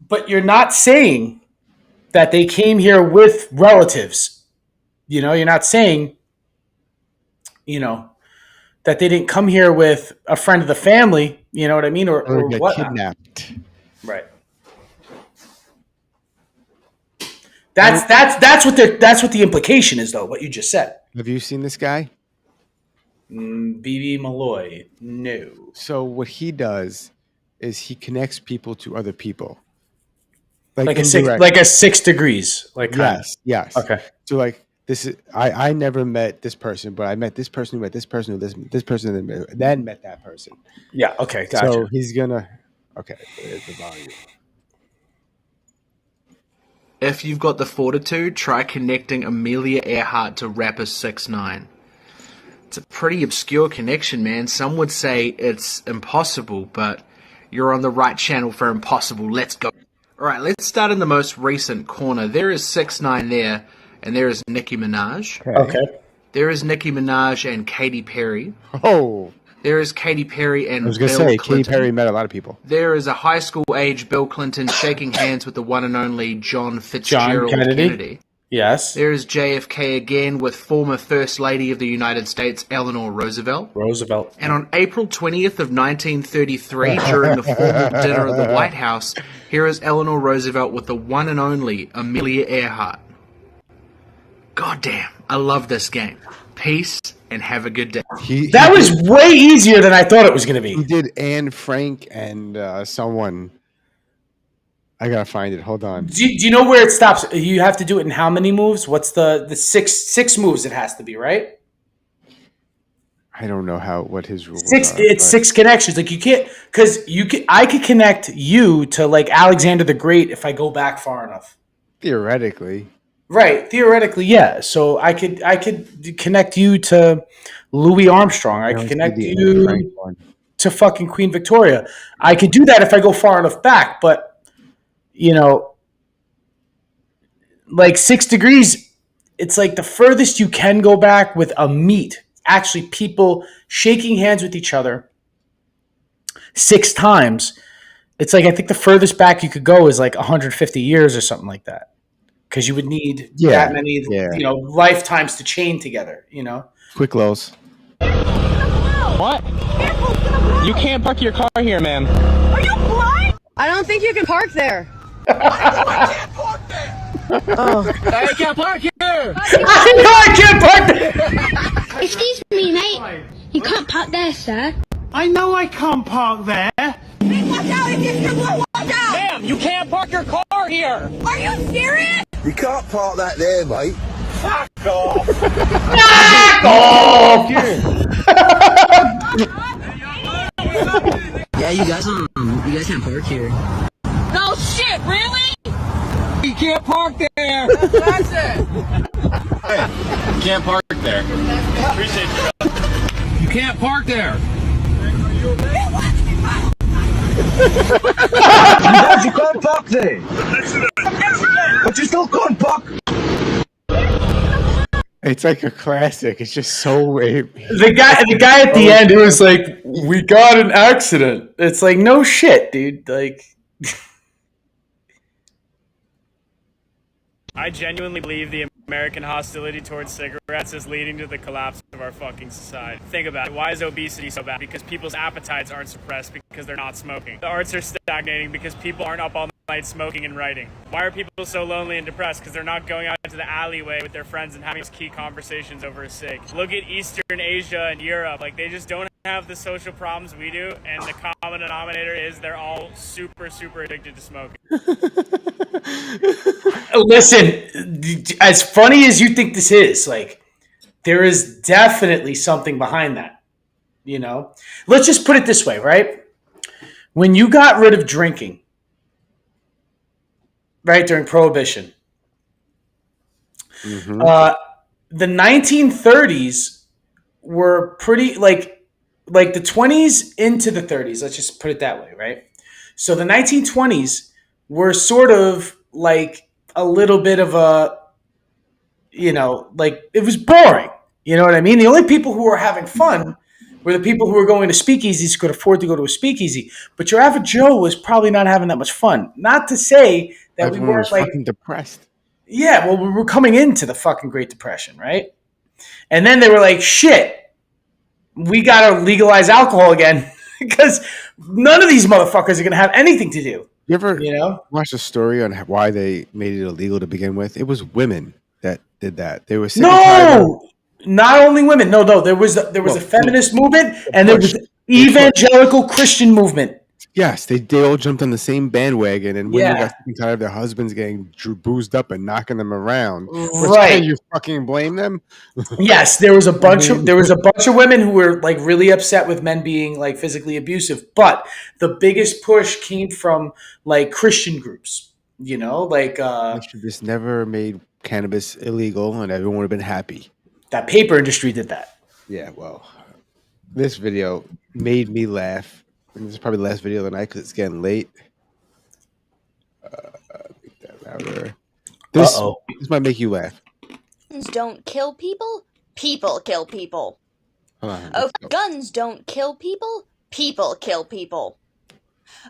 But you're not saying that they came here with relatives. You're not saying, that they didn't come here with a friend of the family. You know what I mean? Or get what? Kidnapped. Right. That's what the implication is, though. What you just said. Have you seen this guy? BB Malloy. No. So what he does is he connects people to other people. Like a 6 degrees. Yes. Okay. So like this is I never met this person, but I met this person who met this person who this person then met that person. Yeah. Okay. Gotcha. So he's gonna. Okay. There's the volume. If you've got the fortitude, try connecting Amelia Earhart to rapper 6ix9ine. It's a pretty obscure connection, man. Some would say it's impossible, but you're on the right channel for impossible. Let's go. All right, let's start in the most recent corner. There is 6ix9ine there, and there is Nicki Minaj. Okay. There is Nicki Minaj and Katy Perry. Oh. There is Katy Perry and I was going to Bill say, Clinton. Katy Perry met a lot of people. There is a high school age Bill Clinton shaking hands with the one and only John Fitzgerald Kennedy. Yes. There is JFK again with former First Lady of the United States, Eleanor Roosevelt. And on April 20th of 1933, during the formal dinner at the White House, here is Eleanor Roosevelt with the one and only Amelia Earhart. Goddamn, I love this game. Peace and have a good day. That was way easier than I thought it was going to be. He did Anne Frank and someone. I gotta find it. Hold on. Do you know where it stops? You have to do it in how many moves? What's the six moves? It has to be, right? I don't know what his rules are. It's 6 connections. Like you can't, because I could connect you to like Alexander the Great if I go back far enough. Theoretically. Right. Theoretically, yeah. So I could connect you to Louis Armstrong. I could connect you to fucking Queen Victoria. I could do that if I go far enough back, but like 6 degrees, it's like the furthest you can go back with a meet. Actually, people shaking hands with each other 6 times. It's like, I think the furthest back you could go is like 150 years or something like that. Because you would need that many, lifetimes to chain together, Quick lows. What? You can't park your car here, ma'am. Are you blind? I don't think you can park there. I can't park there. Oh. I can't park here. I can't park there. Excuse me, mate. You can't park there, sir. I know I can't park there. Watch out! If you watch out! Ma'am, you can't park your car here. Are you serious? You can't park that there, mate. Fuck off. Fuck off. Yeah, you guys can't park here. No shit, really? You can't park there. That's it. Hey, you can't park there. Appreciate you. You can't park there. You can't park there. But you still can't park. It's like a classic. It's just so the guy at the end who was like, "We got an accident." It's like, no shit, dude. Like, I genuinely believe the American hostility towards cigarettes is leading to the collapse of our fucking society. Think about it. Why is obesity so bad? Because people's appetites aren't suppressed because they're not smoking. The arts are stagnating because people aren't up on moonlight smoking and writing? Why are people so lonely and depressed? Because they're not going out into the alleyway with their friends and having key conversations over a cig. Look at Eastern Asia and Europe. Like, they just don't have the social problems we do, and the common denominator is they're all super, super addicted to smoking. Listen, as funny as you think this is, like, there is definitely something behind that. You know? Let's just put it this way, right? When you got rid of drinking, right, during Prohibition, the 1930s were pretty, like the 20s into the 30s, let's just put it that way, right? So the 1920s were sort of like a little bit of a, you know, like it was boring. You know what I mean? The only people who were having fun were the people who were going to speakeasies, could afford to go to a speakeasy. But your average Joe was probably not having that much fun. Not to say that Everyone we weren't was like fucking depressed. Yeah, well, we were coming into the fucking Great Depression, right? And then they were like, shit, we got to legalize alcohol again because none of these motherfuckers are going to have anything to do. You ever watch a story on why they made it illegal to begin with? It was women that did that. They were sick and tired of- Not only women. No. There was a feminist movement and there was an evangelical Christian movement. Yes, they all jumped on the same bandwagon, and women Yeah. got sick and tired of their husbands getting boozed up and knocking them around. Right. Can you fucking blame them? Yes, there was a bunch of women who were like really upset with men being like physically abusive, but the biggest push came from like Christian groups. You know, like They should just never made cannabis illegal, and everyone would have been happy. That paper industry did that. Yeah, well, this video made me laugh. And this is probably the last video of the night because it's getting late. Make that louder. This might make you laugh. Guns don't kill people. People kill people. Hold on, Oh, let's go. guns don't kill people. People kill people.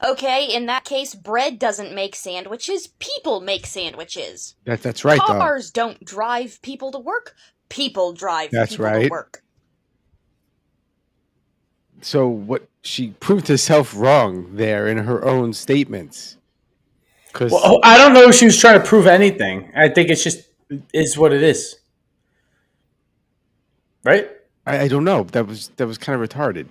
Okay, in that case, bread doesn't make sandwiches. People make sandwiches. That's right, though. Cars don't drive people to work. People drive That's people right. to work. So what she proved herself wrong there in her own statements. Because Well, I don't know if she was trying to prove anything. I think it's just is what it is. Right? I don't know. That was kind of retarded.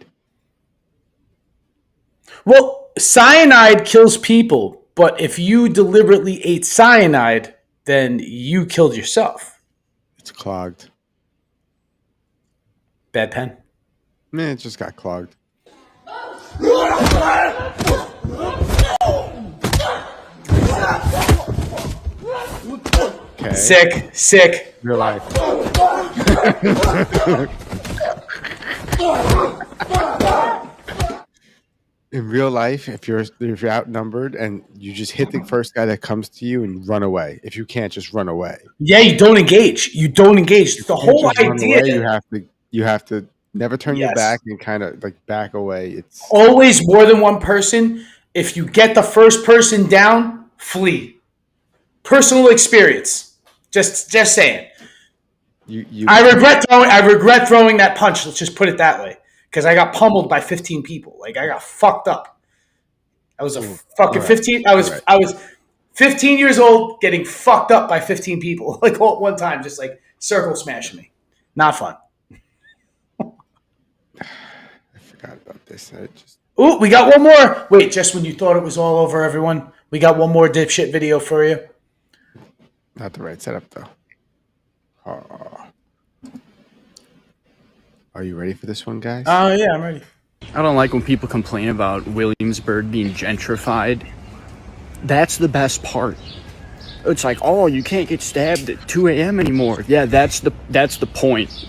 Well, cyanide kills people, but if you deliberately ate cyanide, then you killed yourself. It's clogged. Bad pen. Man, it just got clogged. Okay. Sick. Real life. In real life, if you're outnumbered and you just hit the first guy that comes to you and run away. If you can't, just run away. Yeah, you don't engage. The whole Just run idea. away, you have to never turn your Yes. back and kind of like back away. It's Always more than one person. If you get the first person down, flee. Personal experience. Just saying. you. I regret throwing that punch. Let's just put it that way, because I got pummeled by 15 people. Like I got fucked up. I was a fucking 15. I was 15 years old, getting fucked up by 15 people like all at one time, just like circle smashing me. Not fun. I forgot about this. Ooh, we got one more. Wait, just when you thought it was all over, everyone, we got one more dipshit video for you. Not the right setup though. Oh. Are you ready for this one, guys? Oh yeah, I'm ready. I don't like when people complain about Williamsburg being gentrified. That's the best part. It's like, oh, you can't get stabbed at 2 a.m. anymore. Yeah, that's the point.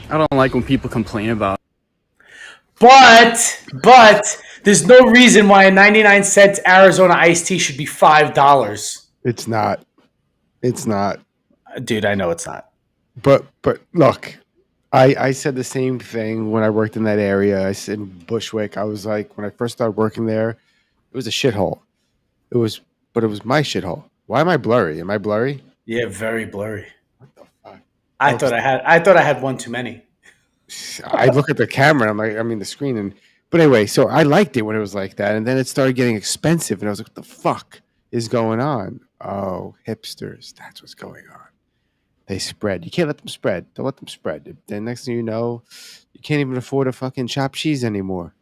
I don't like when people complain about. But there's no reason why a 99-cent Arizona iced tea should be $5. It's not. Dude, I know it's not. But look, I said the same thing when I worked in that area. I said in Bushwick, I was like, when I first started working there, it was a shithole. But it was my shithole. Why am I blurry? Am I blurry? Yeah, very blurry. What the fuck? I thought I had one too many. I look at the camera, the screen, but anyway, so I liked it when it was like that, and then it started getting expensive, and I was like, what the fuck? is going on? Oh, hipsters. That's what's going on. They spread. You can't let them spread. Don't let them spread. Then next thing you know, you can't even afford a fucking chopped cheese anymore.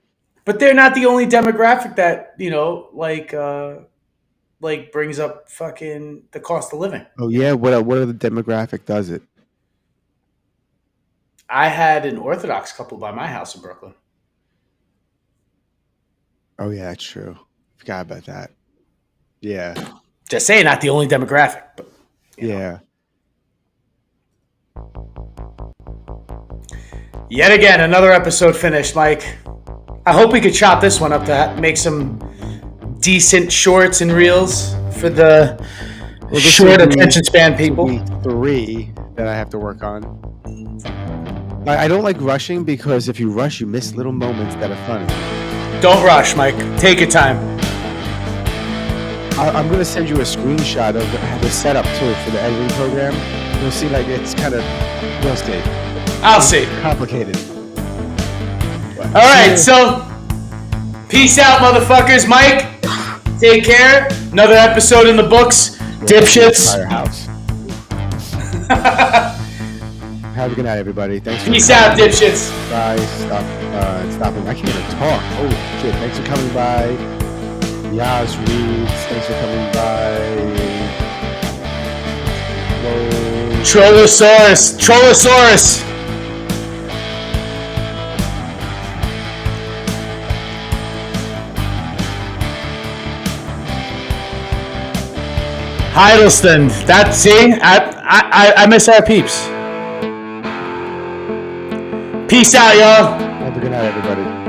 But they're not the only demographic that, like brings up fucking the cost of living. Oh yeah, what other demographic does it? I had an Orthodox couple by my house in Brooklyn. Oh yeah, that's true. Forgot about that. Yeah. Just saying, not the only demographic, but yeah. Yet again, another episode finished, Mike. I hope we could chop this one up to make some decent shorts and reels for the short attention span people. 3 that I have to work on. I don't like rushing because if you rush, you miss little moments that are funny. Don't rush, Mike. Take your time. I'm going to send you a screenshot of the setup, too, for the editing program. You'll see, like, it's kind of... You'll see. I'll see. Complicated. All right, so... Peace out, motherfuckers. Mike, take care. Another episode in the books. Dipshits. Firehouse. Have a good night, everybody. Thanks for Peace out, dipshits. Bye. Stop. I can't even talk. Holy shit. Thanks for coming by. Yaz Reeds. Thanks for coming by. Trollosaurus. Hiddleston. I miss our peeps. Peace out, y'all. Have a good night, everybody.